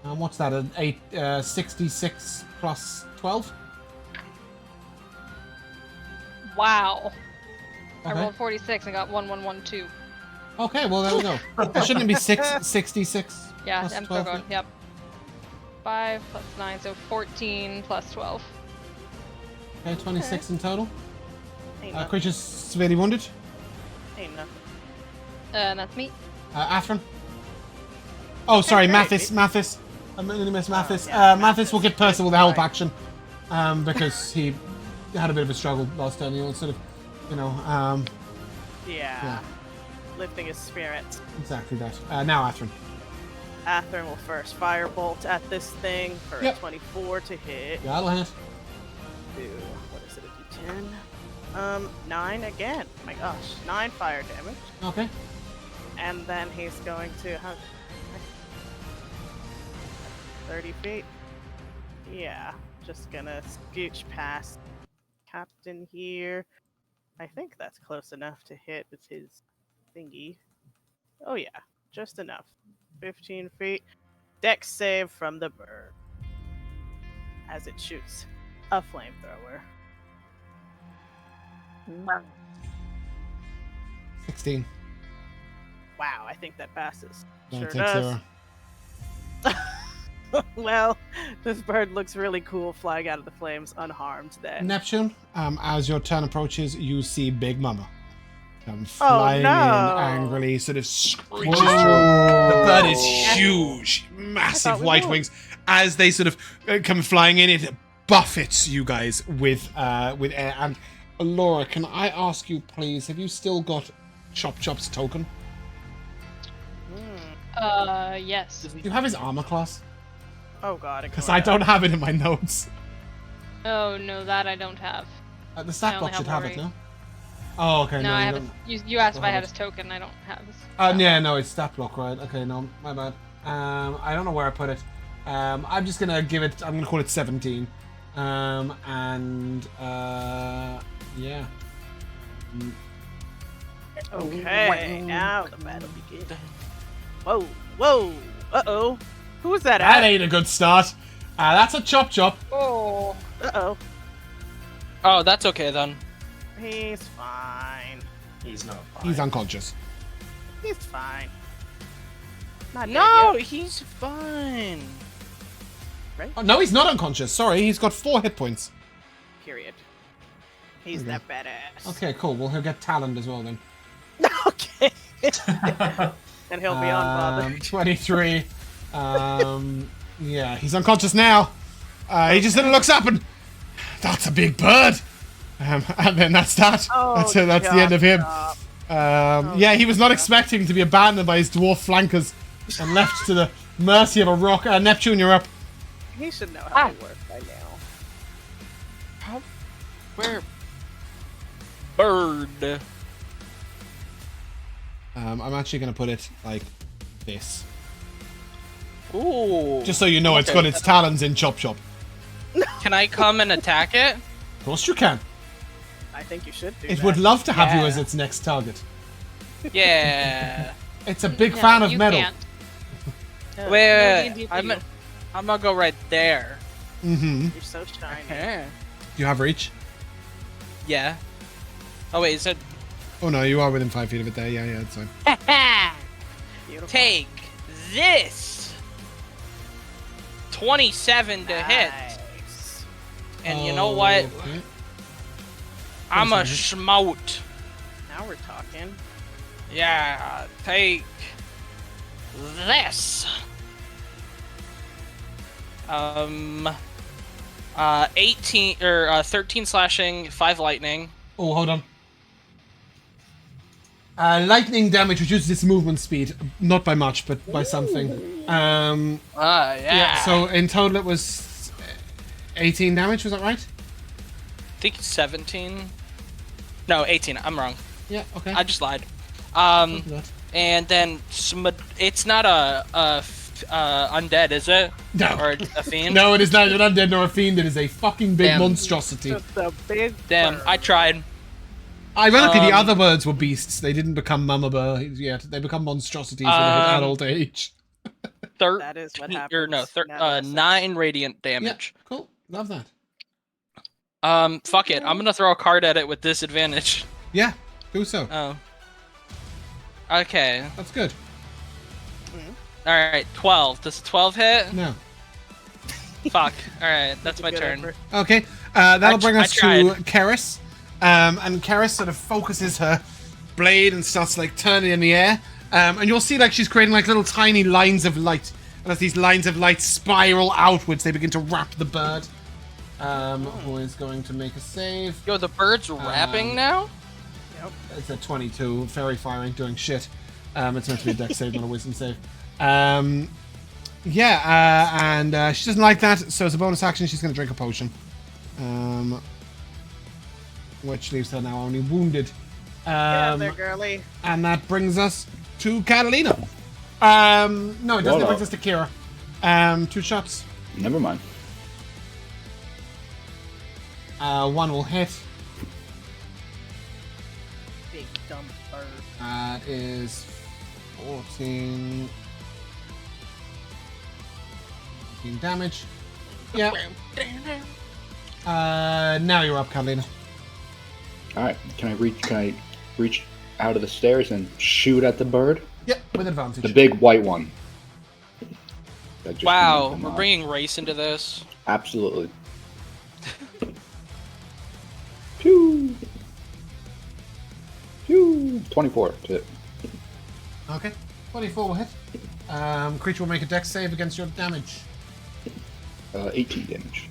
What's that? An 66 plus 12? Wow. I Okay. rolled 46 and got 1112. Okay, well, there we go. Shouldn't it be 66? Yeah, plus I'm 12, still going. Yep. 5 plus 9, so 14 plus 12. Okay, 26 in total. Ain't nothing. Creature's severely wounded. Ain't nothing. And that's me. Athren. Oh, sorry, great. Mathis. I'm going to miss Mathis. yeah, Mathis will Mathis. give Percival the help Right. action because he had a bit of a struggle last turn. He'll sort of, Yeah. Lifting his spirits. exactly that. Now Athren. Athren will first firebolt at this thing for Yep. a 24 to hit. Yeah, that'll hit. Do what is it? A D10. 9 again. My gosh, 9 fire damage, Okay. and then he's going to 30 feet. Yeah, just gonna scooch past Captain here. I think that's close enough to hit with his thingy. Oh yeah, just enough. 15 feet. Dex save from the bird as it shoots a flamethrower. 16. Wow, I think that passes. Don't Sure take does. 0. Well, this bird looks really cool flying out of the flames unharmed then. Neptune, as your turn approaches, you see Big Mama come flying no. in angrily, sort of screeches through. The bird is huge, massive we white moved. wings. As they sort of come flying in, it buffets you guys with air. And Elora, can I ask you, please, have you still got Chop Chop's token? Yes. Do you have his armor class? Oh god, Because I don't have it in my notes. Oh, no, that I don't have. The I stat only block have should have it, Worry. no? Oh, okay. No, I you have don't. you asked if don't I have had it. his token. I don't have his. Yeah, no, it's stat block, right? Okay, no, my bad. I don't know where I put it. I'm just gonna give it. I'm gonna call it 17. Yeah. Okay, now the battle begins. Whoa, whoa, uh-oh. Who was that That at? ain't a good start. That's a chop. Oh, uh-oh. Oh, that's okay then. He's fine. He's not fine. He's unconscious. He's fine. Not dead No, yet, he's fine. Oh, no, he's not unconscious. Sorry, he's got 4 hit points. period. He's Okay. that badass. Okay, cool. Well, he'll get talent as well then. Okay. And he'll be unbothered. 23. Yeah, he's unconscious now. He just then looks up and that's a big bird. And then that's that. Oh, That's it. That's the end of him. stop. Yeah, he was not expecting to be abandoned by his dwarf flankers and left to the mercy of a rock. Neptune, you're up. He should know how to work by now. Where? Bird. I'm actually going to put it like this. Ooh. Just so you know, it's Okay. got its talons in Chop. Can I come and attack it? Of course you can. I think you should do It that. would love to have you Yeah. as its next target. Yeah. It's a big No, fan of you metal. can't. Yeah, Wait, D&D for I'm you. gonna go right there. Mm-hmm. You're so shiny. Yeah. Do you have reach? Yeah. Oh wait, is it? Oh no, you are within 5 feet of it there. Yeah, it's fine. Beautiful. Take this. 27 to hit. Nice. And you know what? Okay. I'm a 27 schmout. Now we're talking. Yeah, take this. 18 or 13 slashing, 5 lightning. Oh, hold on. Lightning damage reduces its movement speed, not by much, but by something. Yeah. Yeah. So in total, it was 18 damage. Was that right? I think it's 17. No, 18. I'm wrong. Yeah. Okay. I just lied. Look at that. And then it's not a undead, is it? No. Or a fiend? No, it is not an undead nor a fiend. It is a fucking big Damn. monstrosity. Just a big Damn, bird. I tried. Ironically, the Um, other birds were beasts. They didn't become mama birds yet. They become monstrosities when they hit adult age. That is what 13 or no, happens. Now that I said 9 radiant Yeah. damage. Cool. Love that. Fuck it. I'm gonna throw a card at it with disadvantage. Yeah. Do so. Oh. Okay. That's good. All right. 12. Does 12 hit? No. Fuck. All right. That's my Good turn. effort. Okay. That'll bring us I to tried. Karis. And Karis sort of focuses her blade and starts like turning in the air. And you'll see like she's creating like little tiny lines of light. And as these lines of light spiral outwards, they begin to wrap the bird. Who is going to make a save? Yo, the bird's rapping now. It's a 22. Fairy firing, doing shit. It's meant to be a dex save, not a wisdom save. She doesn't like that, so as a bonus action, she's going to drink a potion. Which leaves her now only wounded. Yeah, there, girly. And that brings us to Katalina. No, it doesn't. It Warlock. brings us to Kira. 2 shots. Never mind. 1 will hit. Big dumb bird. That is 14 damage. Yeah. Now you're up, Katalina. All right. Can I reach out of the stairs and shoot at the bird? Yep, with advantage. The big white one. That just Wow, came we're out. bringing race into this. Absolutely. Pew. Pew. 24 to hit. Okay. 24 will hit. Creature will make a dex save against your damage. 18 damage.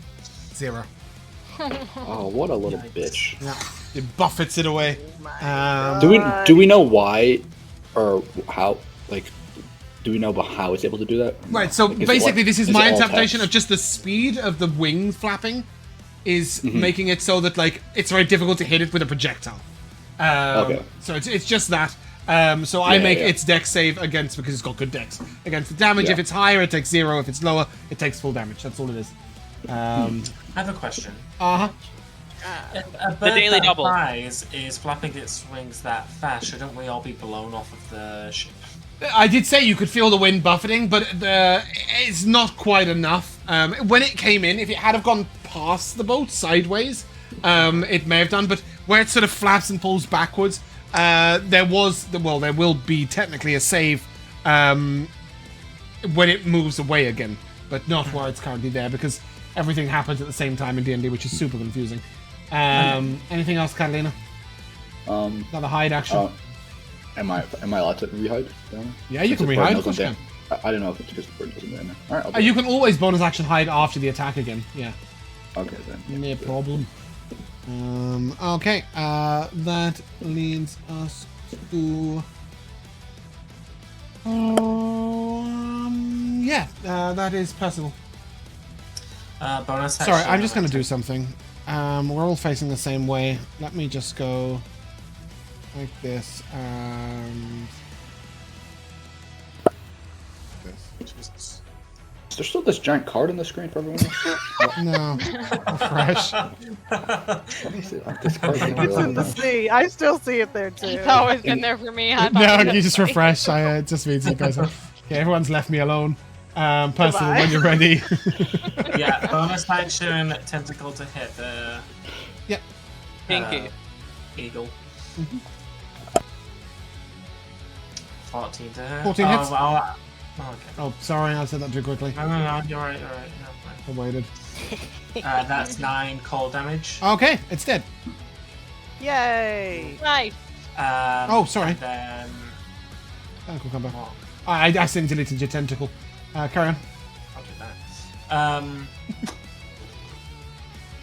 0. Oh, what a little bitch. Yeah. It buffets it away. Do we know why or how? Like, do we know how it's able to do that? Right, so Like, is it basically what- this is it my all interpretation text? of just the speed of the wing flapping is making it so that like it's very difficult to hit it with a projectile. Okay. So it's just that. So I make yeah. its dex save against, because it's got good dex, against the damage. Yeah. If it's higher, it takes 0. If it's lower, it takes full damage. That's all it is. I have a question. Uh-huh. If a bird daily that double. flies is flapping its wings that fast, shouldn't we all be blown off of the ship? I did say you could feel the wind buffeting, but it's not quite enough. When it came in, if it had have gone past the boat sideways, it may have done. But where it sort of flaps and pulls backwards, there will be technically a save when it moves away again, but not while it's currently there, because everything happens at the same time in D&D, which is super confusing. Anything else, Katalina? Another hide action. Am I allowed to rehide down? Yeah, you can Since the bird rehide, knows of course I'm you down. I don't know if it's because the bird doesn't down there. Alright, I'll do You it. can always bonus action hide after the attack again. Yeah, Okay then. no problem. Okay, that leads us to... that is Percival. Bonus Sorry, action I'm just going to attack. do something. We're all facing the same way. Let me just go like this, and... this. Jesus. Is there still this giant card on the screen for everyone else? No, refresh. Let me see. This card is It's in the sea. I still see it there too. It's always been there for me. I thought No, it was you just funny. refresh. It just means you guys have... Okay, everyone's left me alone. Percival, Goodbye. when you're ready. Yeah, bonus action tentacle to hit the Pinky. eagle. 14 to hit. 14 hits. Well, okay. Oh, sorry, I said that too quickly. No, you're right. Yeah, I waited. fine. That's 9 cold damage. Okay, it's dead. Yay! Nice. Oh, sorry. And then Tentacle come back. what? I accidentally deleted your tentacle. Carry on. I'll do that.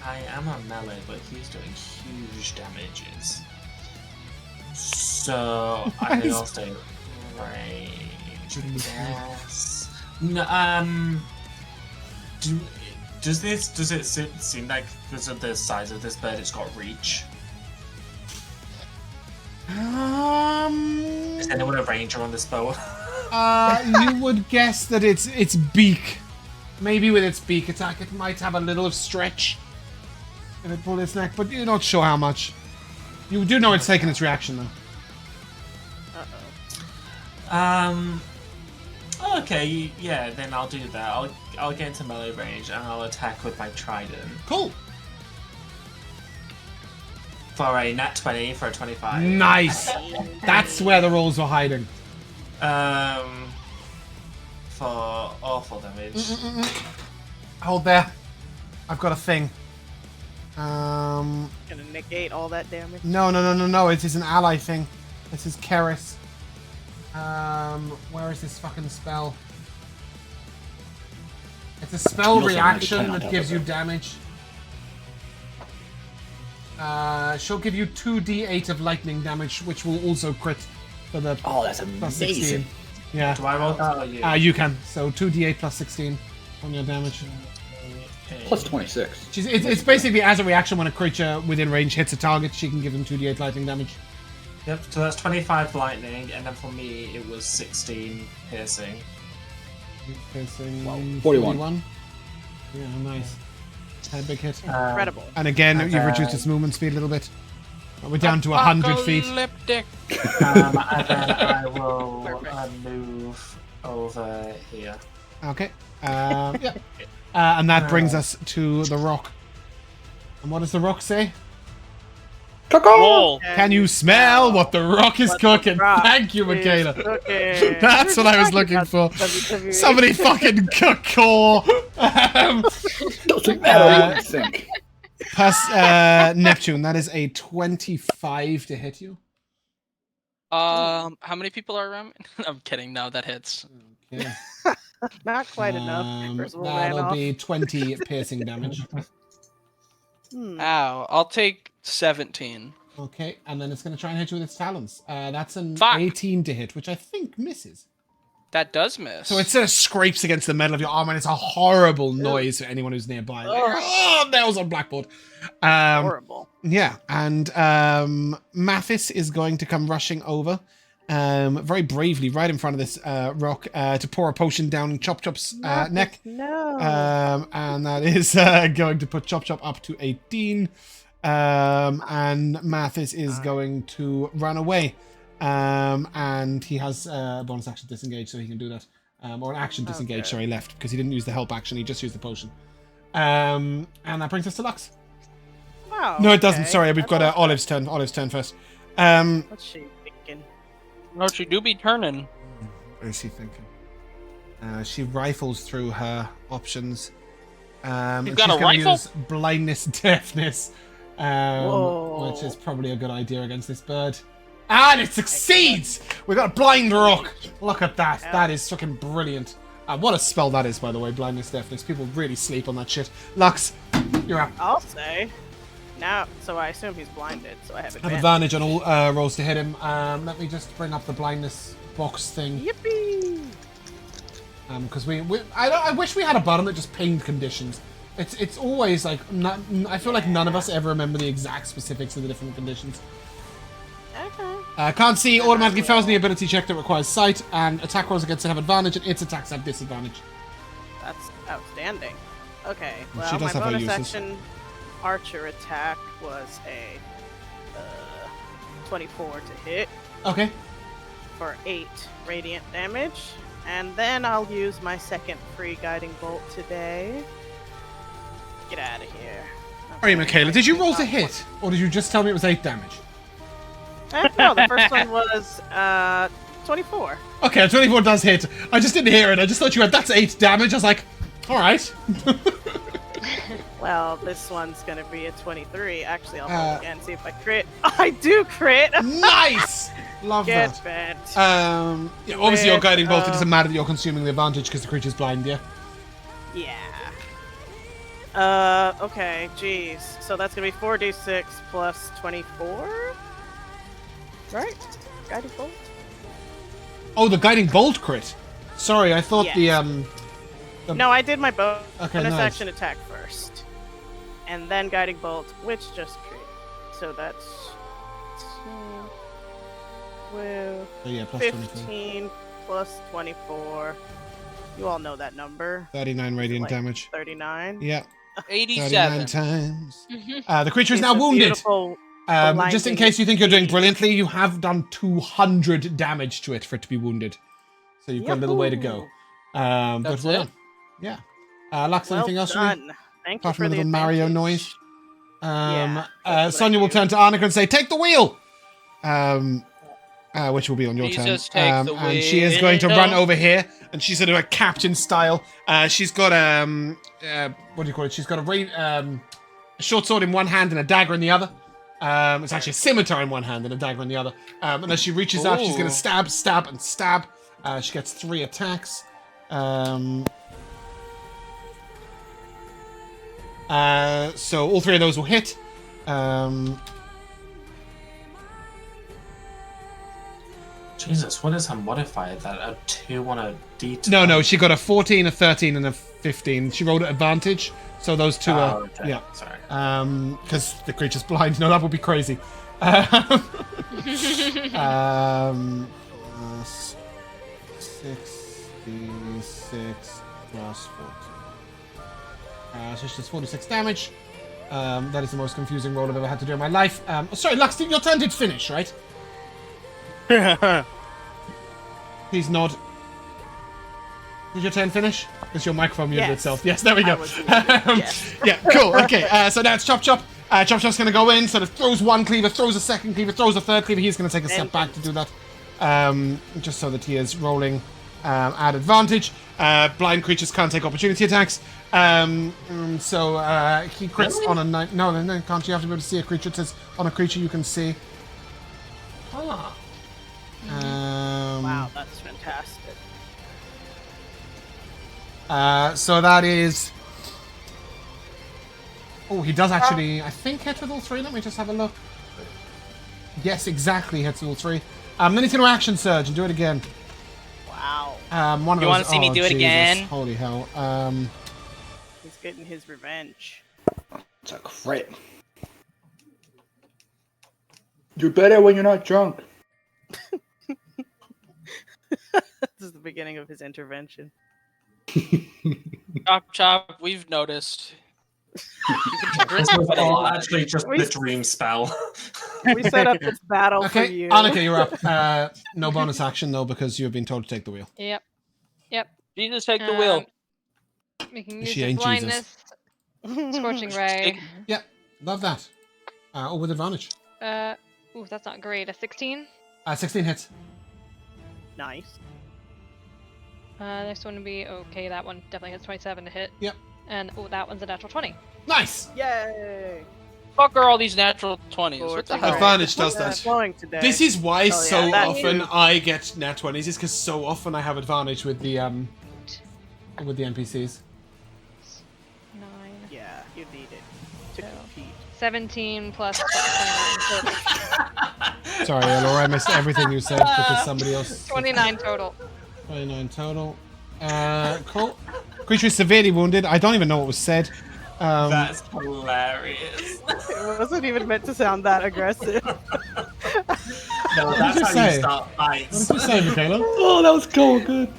I am on melee, but he's doing huge damages. So I think I'll stay range. Yes. No, does it seem like because of the size of this bird, it's got reach? Is anyone a ranger on this boat? You would guess that its beak, maybe with its beak attack, it might have a little of stretch if it pulled its neck, but you're not sure how much. You do know it's taking its reaction though. Okay, yeah, then I'll do that. I'll get into melee range and I'll attack with my trident Cool. for a nat 20 for a 25. Nice. That's where the rolls were hiding. For awful damage. Hold there. I've got a thing. No. Gonna negate all that damage. It is an ally thing. This is Keris. Where is this fucking spell? It's a spell You also have reaction the 10 on that top gives of you that. damage. She'll give you 2d8 of lightning damage, which will also crit for the Oh, that's plus 16. amazing. Yeah. Do I roll that or you? You can. So 2d8 plus 16 on your damage. Okay. Plus 26. It's basically as a reaction when a creature within range hits a target, she can give them 2d8 lightning damage. Yep, so that's 25 lightning, and then for me it was 16 piercing. Piercing 41. Yeah, nice. Had a big hit. Incredible. And again, and you've reduced its movement speed a little bit. We're down to 100 feet. Apocalyptic. And then I will move over here. Okay. Yeah. And that brings us to the rock. And what does the rock say? Roll. Can you smell what the rock is What the cooking? rock Thank you, is Mikayla. cooking. That's what I was looking for. WWE. Somebody fucking cook core. Doesn't matter what you think. Plus Neptune, that is a 25 to hit you. How many people are around me? I'm kidding. No, that hits. Okay. Not quite enough. Percival ran That'll off. be 20 piercing damage. Ow. I'll take 17. Okay, and then it's going to try and hit you with its talons. That's an Fuck. 18 to hit, which I think misses. That does miss. So it sort of scrapes against the metal of your arm, and it's a horrible noise for anyone who's nearby. Like, oh, nails on blackboard. Horrible. Yeah, and Mathis is going to come rushing over very bravely right in front of this rock to pour a potion down Chop Chop's neck. No. And that is going to put Chop Chop up to 18. And Mathis is going to run away. And he has a bonus action disengage, so he can do that. Or an action disengage, sorry, left, because he didn't use the help action, he just used the potion. And that brings us to Lux. Wow. No, it doesn't. okay. Sorry, we've got That's Olive's turn. Olive's turn first. What's she thinking? No, she do be turning. What is she thinking? She rifles through her options. And You've got she's a gonna rifle? use blindness, deafness, Whoa. which is probably a good idea against this bird. And it succeeds! We got a blind rock. Look at that. Yeah. That is fucking brilliant. What a spell that is, by the way. Blindness, deafness. People really sleep on that shit. Lux, you're up. I'll say. Now, so I assume he's blinded, so I have Have advantage. advantage on all rolls to hit him. Let me just bring up the blindness box thing. Yippee! Because I wish we had a button that just pinged conditions. It's always like I feel like none of us ever remember the exact specifics of the different conditions. Okay. Can't see automatically fails the ability check that requires sight, and attack rolls against it have advantage, and its attacks have disadvantage. That's outstanding. Okay, She well, does my have her bonus uses. action archer attack was a 24 to hit Okay. for 8 radiant damage. And then I'll use my second free guiding bolt today. Get out of here. Alright, Mikayla, did you roll to hit, or did you just tell me it was 8 damage? No, the first one was 24. Okay, 24 does hit. I just didn't hear it. I just thought you had that's 8 damage. I was like, alright. Well, this one's gonna be a 23. Actually, I'll roll again, see if I crit. I do crit! Nice! Love Get that. bent. Yeah, obviously you're With, guiding bolt. It doesn't matter that you're consuming the advantage because the creature's blind, yeah? Yeah. Okay, jeez. So that's gonna be 4d6 plus 24? Right? Guiding bolt? Oh, the guiding bolt crit. Sorry, I thought Yes. the No, I did my bonus Okay, nice. action attack first. And then guiding bolt, which just crit. So that's 12, Oh, yeah, plus 24. 15 plus 24. You all know that number. 39 radiant Like damage. 39. Yeah, 39 87. times. Mhm. The creature is It's now a wounded. beautiful Just in blinding case you think you're doing speed. brilliantly, you have done 200 damage to it for it to be wounded. So you've got a little way to go. But That's well it? done. Yeah. Lux, Well anything else from you? done. Thank you Apart for from a the little Mario advantage. noise? Yeah, that's what Sonia I will do. turn to Annika and say, "Take the wheel!" Which will be on your Jesus, turn. take the And she is going to wheel. run over here, and she's going to do a captain style. She's got what do you call it? She's got a short sword in one hand and a dagger in the other. It's actually a scimitar in one hand and a dagger in the other. And as she reaches out, she's going to Ooh. stab, stab, and stab. She gets 3 attacks. So all 3 of those will hit. Jesus, what is her modifier? That a 2 on a d20? No, she got a 14, a 13, and a 15. She rolled at advantage, so those 2 are... Oh, okay. Yeah. Sorry. Because the creature's blind. No, that would be crazy. 66 plus 14. So she does 46 damage. That is the most confusing roll I've ever had to do in my life. Sorry, Lux, your turn did finish, right? Please nod. Did your turn finish? Because your microphone muted Yes. itself. Yes, there we go. I was muted, yes. Yeah, cool. Okay, so now it's Chop Chop. Chop Chop's going to go in, sort of throws one cleaver, throws a second cleaver, throws a third cleaver. He's going to take a step back to do that. Just so that he is rolling at advantage. Blind creatures can't take opportunity attacks. So he crits Really? on a 9. No, can't. You have to be able to see a creature. It says on a creature you can see. Ah. Wow, that's fantastic. So that is... Oh, he does actually, I think, hit with all 3. Let me just have a look. Yes, exactly, hits with all 3. Then he's going to action surge and do it again. Wow. One of You those... wanna see me do it Jesus, again? Holy hell. He's getting his revenge. It's a crit. You're better when you're not drunk. the beginning of his intervention. Chop chop. We've noticed. This was all actually just the dream spell. We set up this battle for Okay, you. Annika, you're up. No bonus action though because you've been told to take the wheel. Yep. Jesus, take the wheel. We can She use ain't the blindness, scorching ray. Yeah, love that. With advantage. Ooh, that's not great. A 16. 16 hits. Nice. Next one would be okay. That one definitely hits 27 to hit. Yep. And oh, that one's a natural 20. Nice. Yay! Fuck are all these natural 20s? What the hell? Advantage does that. Flowing today. This is why Oh, yeah, so that often too. I get nat 20s. Is because so often I have advantage with the NPCs. 9. Yeah, you need it to So- compete. 17 plus 29 Sorry, Elora, I missed everything you said because somebody else. total. 29 total. 29 total. Cool. Creature is severely wounded. I don't even know what was said. That's hilarious. It wasn't even meant to sound that aggressive. No, did that's you how say? you start What fights. did you say, Mikayla? Oh, that was cool. Good.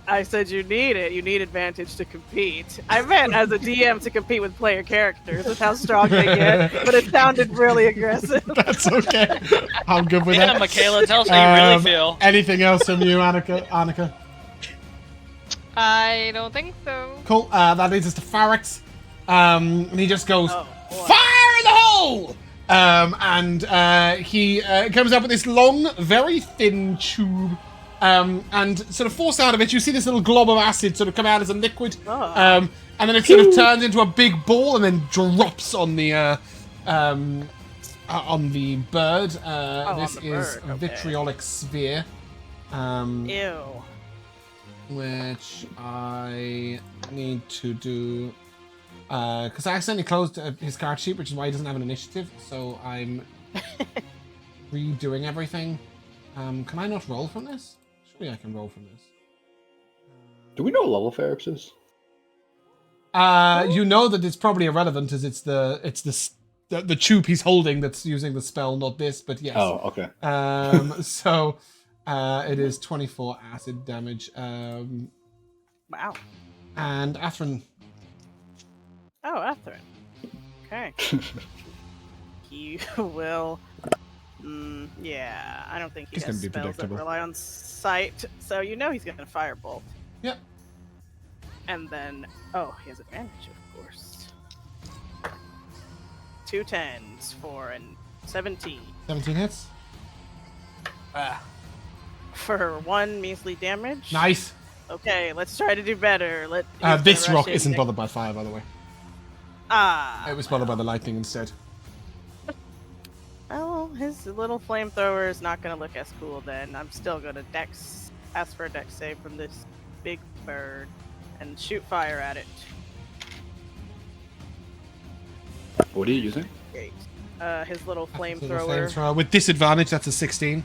I said you need it. You need advantage to compete. I meant as a DM to compete with player characters. That's how strong they get. But it sounded really aggressive. That's okay. I'm good with Yeah, that. Mikayla, tell us how you really feel. Anything else from you, Annika? I don't think so. Cool. That leads us to Farrax. And he just goes, Oh, boy. fire in the hole! And he comes up with this long, very thin tube. And sort of forced out of it, you see this little glob of acid sort of come out as a liquid. Oh. And then it sort of turns into a big ball and then drops on the bird. This on the is bird, a okay. vitriolic sphere. Ew. Which I need to do because I accidentally closed his card sheet, which is why he doesn't have an initiative. So I'm redoing everything. Can I not roll from this? Surely I can roll from this. Do we know what level Ferrex is? You know that it's probably irrelevant, as it's the tube he's holding that's using the spell, not this. But yes. Oh, okay. So it is 24 acid damage. Wow. And Athren. Oh, Athren. Okay. He will. Yeah, I don't think he He's has gonna be spells that predictable. rely on sight, so you know he's gonna firebolt. Yep. And then, oh, he has advantage, of course. 2 10s for an 17 17 hits. for 1 measly damage. Nice. Okay, let's try to do better. This rock isn't bothered by fire, by the way. Ah. It was bothered by the lightning instead. Well, his little flamethrower is not going to look as cool then. I'm still going to ask for a dex save from this big bird and shoot fire at it. What are you using? Great. His little So the flamethrower. flamethrower. With disadvantage, that's a 16.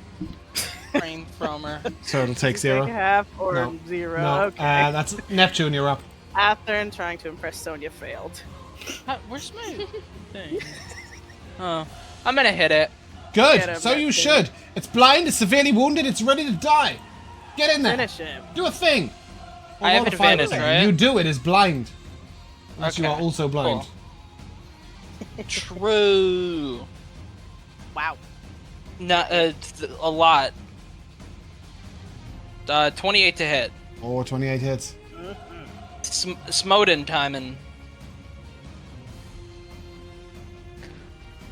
Frame thrower. So it'll take Take 0. half or No. 0. No, Okay. that's Neptune, you're up. Athren trying to impress Sonya failed. Where's my thing? Oh, I'm gonna hit it. Good, Get him, so you Neptune. should. It's blind, it's severely wounded, it's ready to die. Get in there. Finish him. Do a thing. I have roll a five advantage, thing. right? You do it as blind. Unless you Okay, are also blind. True. Wow. Not a lot. 28 to hit. Or 28 hits. Smoten timing.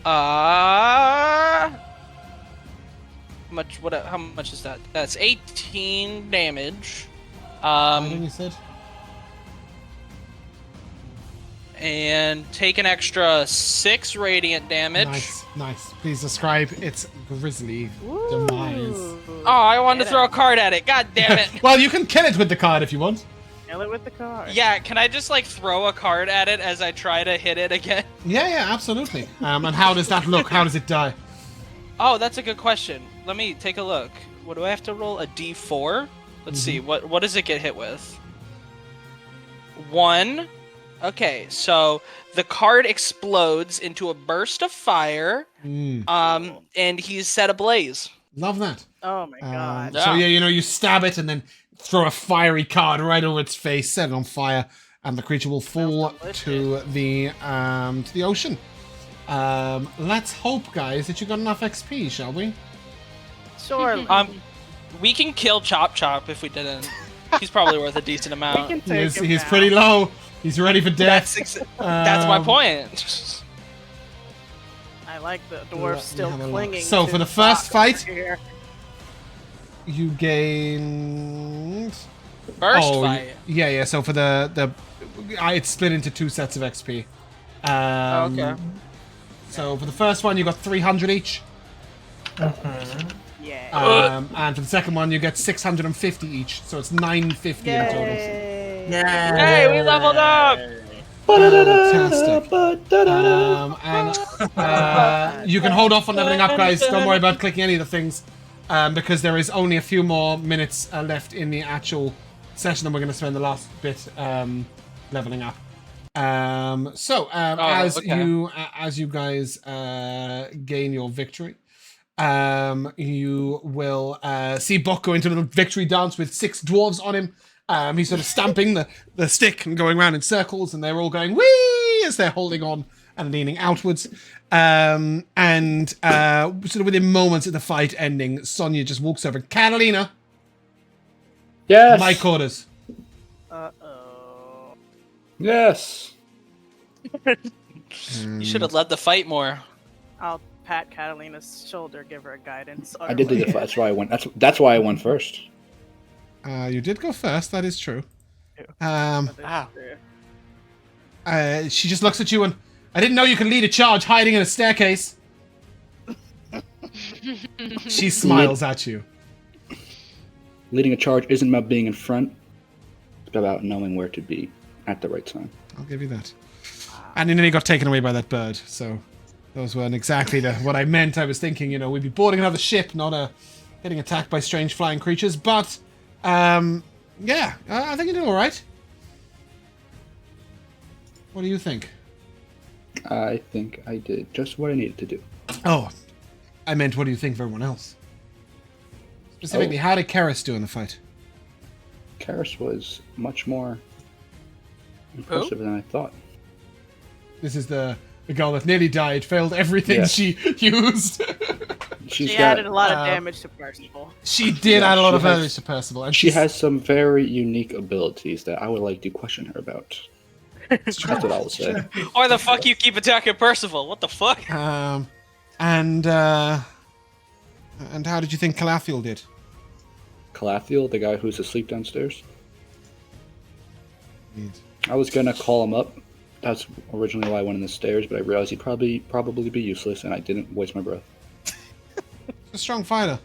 How much is that? That's 18 damage. I think you said. And take an extra 6 radiant damage. Nice, nice. Please describe its grisly demise. Ooh. Oh, I wanted to Get throw a it. card at it. God damn it. Well, you can kill it with the card if you want. Kill it with the card. Yeah, can I just like throw a card at it as I try to hit it again? Yeah, absolutely. And how does that look? How does it die? Oh, that's a good question. Let me take a look. What do I have to roll? A d4? Let's see. What does it get hit with? 1. Okay, so the card explodes into a burst of fire. And he's set ablaze. Love that. Oh my god. So yeah, you know, you stab it and then throw a fiery card right over its face, set it on fire, and the creature will fall to the ocean. Let's hope, guys, that you got enough XP, shall we? Surely. We can kill Chop Chop if we didn't. He's probably worth a decent We amount. can take him He's down. pretty low. He's ready for death. That's my point. I like the dwarf still have a look. clinging. So, to for the first fight, here. you gained... First fight. Yeah. So for it's split into 2 sets of XP. Okay. So for the first one, you got 300 each. Yeah. And for the second one, you get 650 each. So it's 950 in total. Yay. Hey, we leveled up! Fantastic. You can hold off on leveling up, guys. Don't worry about clicking any of the things, because there is only a few more minutes left in the actual session, and we're going to spend the last bit leveling up. As you guys gain your victory, you will see Buck go into a little victory dance with 6 dwarves on him. He's sort of stamping the stick and going around in circles, and they're all going whee as they're holding on and leaning outwards. Sort of within moments of the fight ending, Sonya just walks over. Katalina, Yes. Mike orders. Uh-oh. Yes. You should have led the fight more. I'll pat Catalina's shoulder, give her a guidance. I did do the. That's why I went. That's why I went first. You did go first. That is true. She just looks at you and, I didn't know you could lead a charge hiding in a staircase. She smiles at you. Leading a charge isn't about being in front. It's about knowing where to be at the right time. I'll give you that. And you nearly got taken away by that bird, so those weren't exactly what I meant. I was thinking, we'd be boarding another ship, not getting attacked by strange flying creatures. But, I think you did all right. What do you think? I think I did just what I needed to do. Oh, I meant, what do you think of everyone else? Specifically, how did Karis do in the fight? Karis was much more impressive than I thought. This is the girl that nearly died, failed everything she used. She added a lot of damage to Percival. She did add a lot of damage to Percival. And she has some very unique abilities that I would like to question her about. That's what I will say. Why the fuck you keep attacking Percival? What the fuck? And how did you think Calathiel did? Calathiel, the guy who's asleep downstairs? I was gonna call him up. That's originally why I went in the stairs, but I realized he'd probably be useless, and I didn't waste my breath. A strong fighter.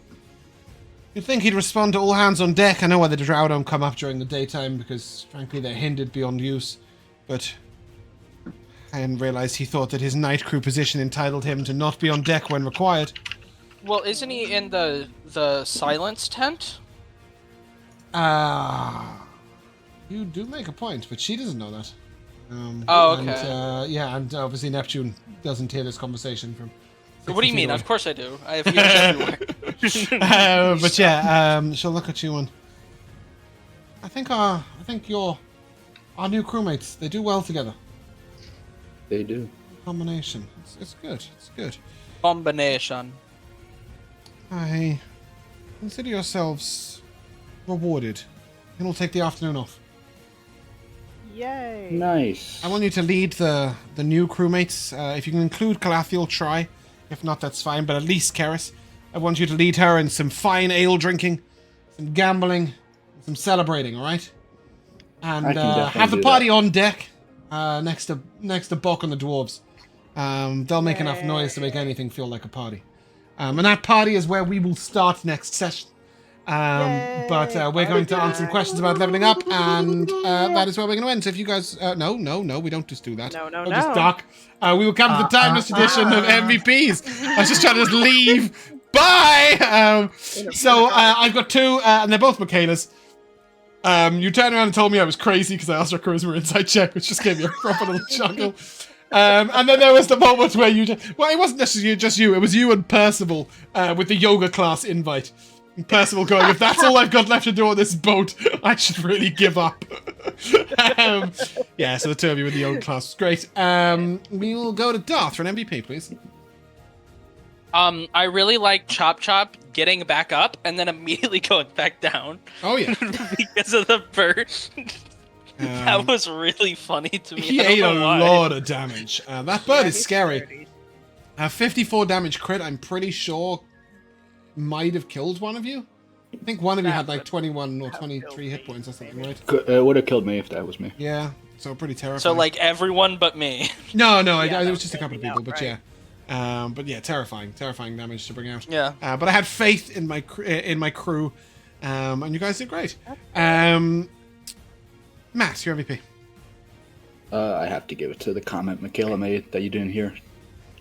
You'd think he'd respond to all hands on deck. I know why the drow don't come up during the daytime, because frankly they're hindered beyond use. But I didn't realize he thought that his night crew position entitled him to not be on deck when required. Well, isn't he in the silence tent? You do make a point, but she doesn't know that. Okay. And obviously Neptune doesn't hear this conversation from... What do you mean? Of course I do. I have ears everywhere. But she'll look at you and... I think our new crewmates, they do well together. They do. Combination. It's good. It's good. Combination. I consider yourselves rewarded. And we'll take the afternoon off. Yay! Nice. I want you to lead the new crewmates. If you can include Calathiel, try. If not, that's fine. But at least Karis. I want you to lead her in some fine ale drinking, some gambling, some celebrating. All right. And have the party on deck, next to Buck and the dwarves. They'll make enough noise to make anything feel like a party. And that party is where we will start next session. But we're going to answer some questions about leveling up, and that is where we're going to end. So if you guys... No, we don't just do that. No. Just duck. We will come to the timeless edition of MVPs. I was just trying to leave. Bye! I've got 2, and they're both Mikaylas. You turned around and told me I was crazy because I asked her charisma insight check, which just gave me a proper little chuckle. And then there was the moment where it wasn't necessarily just you, it was you and Percival with the yoga class invite. Percival going, if that's all I've got left to do on this boat, I should really give up. Yeah, so the two of you in the old class. Great. We will go to Darth for an MVP, please. I really like Chop Chop getting back up and then immediately going back down. Oh, yeah. Because of the bird. That was really funny to me. He I don't ate a know why. lot of damage. That bird is he's scary. 54 damage crit, I'm pretty sure might have killed one of you. I think one of you had like 21 or 23 hit points or something, right? It would have killed me if that was me. Yeah, so pretty terrifying. So like everyone but me. No, Yeah, it that was just a couple of freaking people, out, but right. yeah. But yeah, terrifying damage to bring out. Yeah. But I had faith in my crew, and you guys did great. Matt, your MVP. I have to give it to the comment Mikayla made that you didn't hear.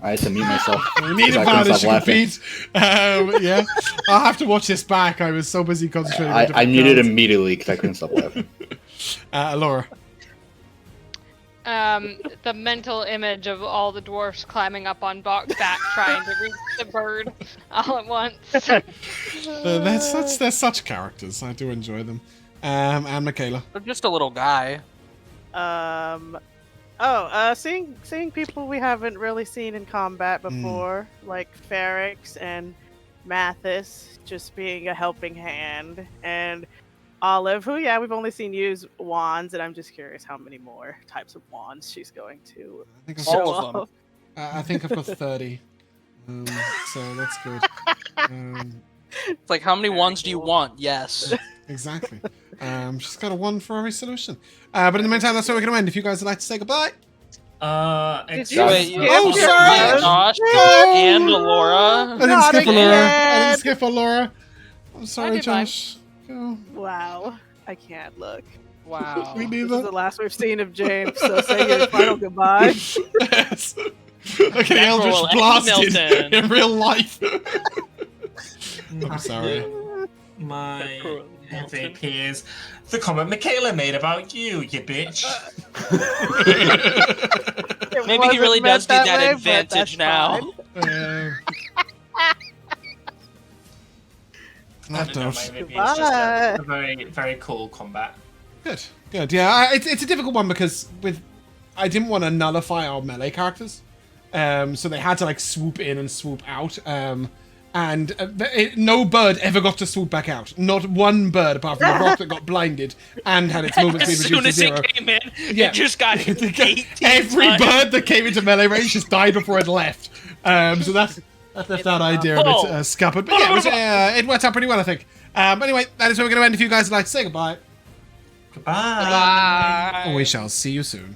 I had to mute myself. We need 'cause a I couldn't Paladin stop laughing. compete. Yeah, I'll have to watch this back. I was so busy concentrating. on I different muted cards. immediately because I couldn't stop laughing. Elora. The mental image of all the dwarfs climbing up on Bach's back trying to reach the bird all at once. They're such characters. I do enjoy them. And Mikayla. I'm just a little guy. Seeing people we haven't really seen in combat before, like Ferrix and Mathis, just being a helping hand, and Olive, who we've only seen use wands, and I'm just curious how many more types of wands she's going to I think I've show All of them. off. I think I've got 30. So that's good. It's like, how many ones do you want? Yes. Exactly. She's got a one for every solution. But in the meantime, that's where we're going to end. If you guys would like to say goodbye. Did you Wait, skip Oh, your sorry. turn? Josh No. and I Elora. didn't Not skip Elora. I again. didn't skip Elora. I'm sorry, did mine. Josh. Go. Wow, I can't look. Wow. We need This is the that. last we've seen of James, so say your final goodbye. Yes. Okay, Eldritch Necroll and blasted Milton. in real life. I'm sorry. My MVP is the comment Mikayla made about you, you bitch. It Maybe he really wasn't does meant need that way, but advantage that's now. fine. That No, does. my MVP is just a Goodbye. very, very cool combat. Good. Yeah, it's a difficult one because I didn't want to nullify our melee characters, so they had to like swoop in and swoop out, and no bird ever got to swoop back out. Not one bird apart from the rock that got blinded and had its movement As speed soon reduced to as zero. it came in, Yeah. it just got 18 Every times. bird that came into melee range just died before it left. So that left that idea a bit scuppered. But yeah, it worked out pretty well, I think. But anyway, that is where we're going to end. If you guys would like to say goodbye, Goodbye. Bye. we shall see you soon.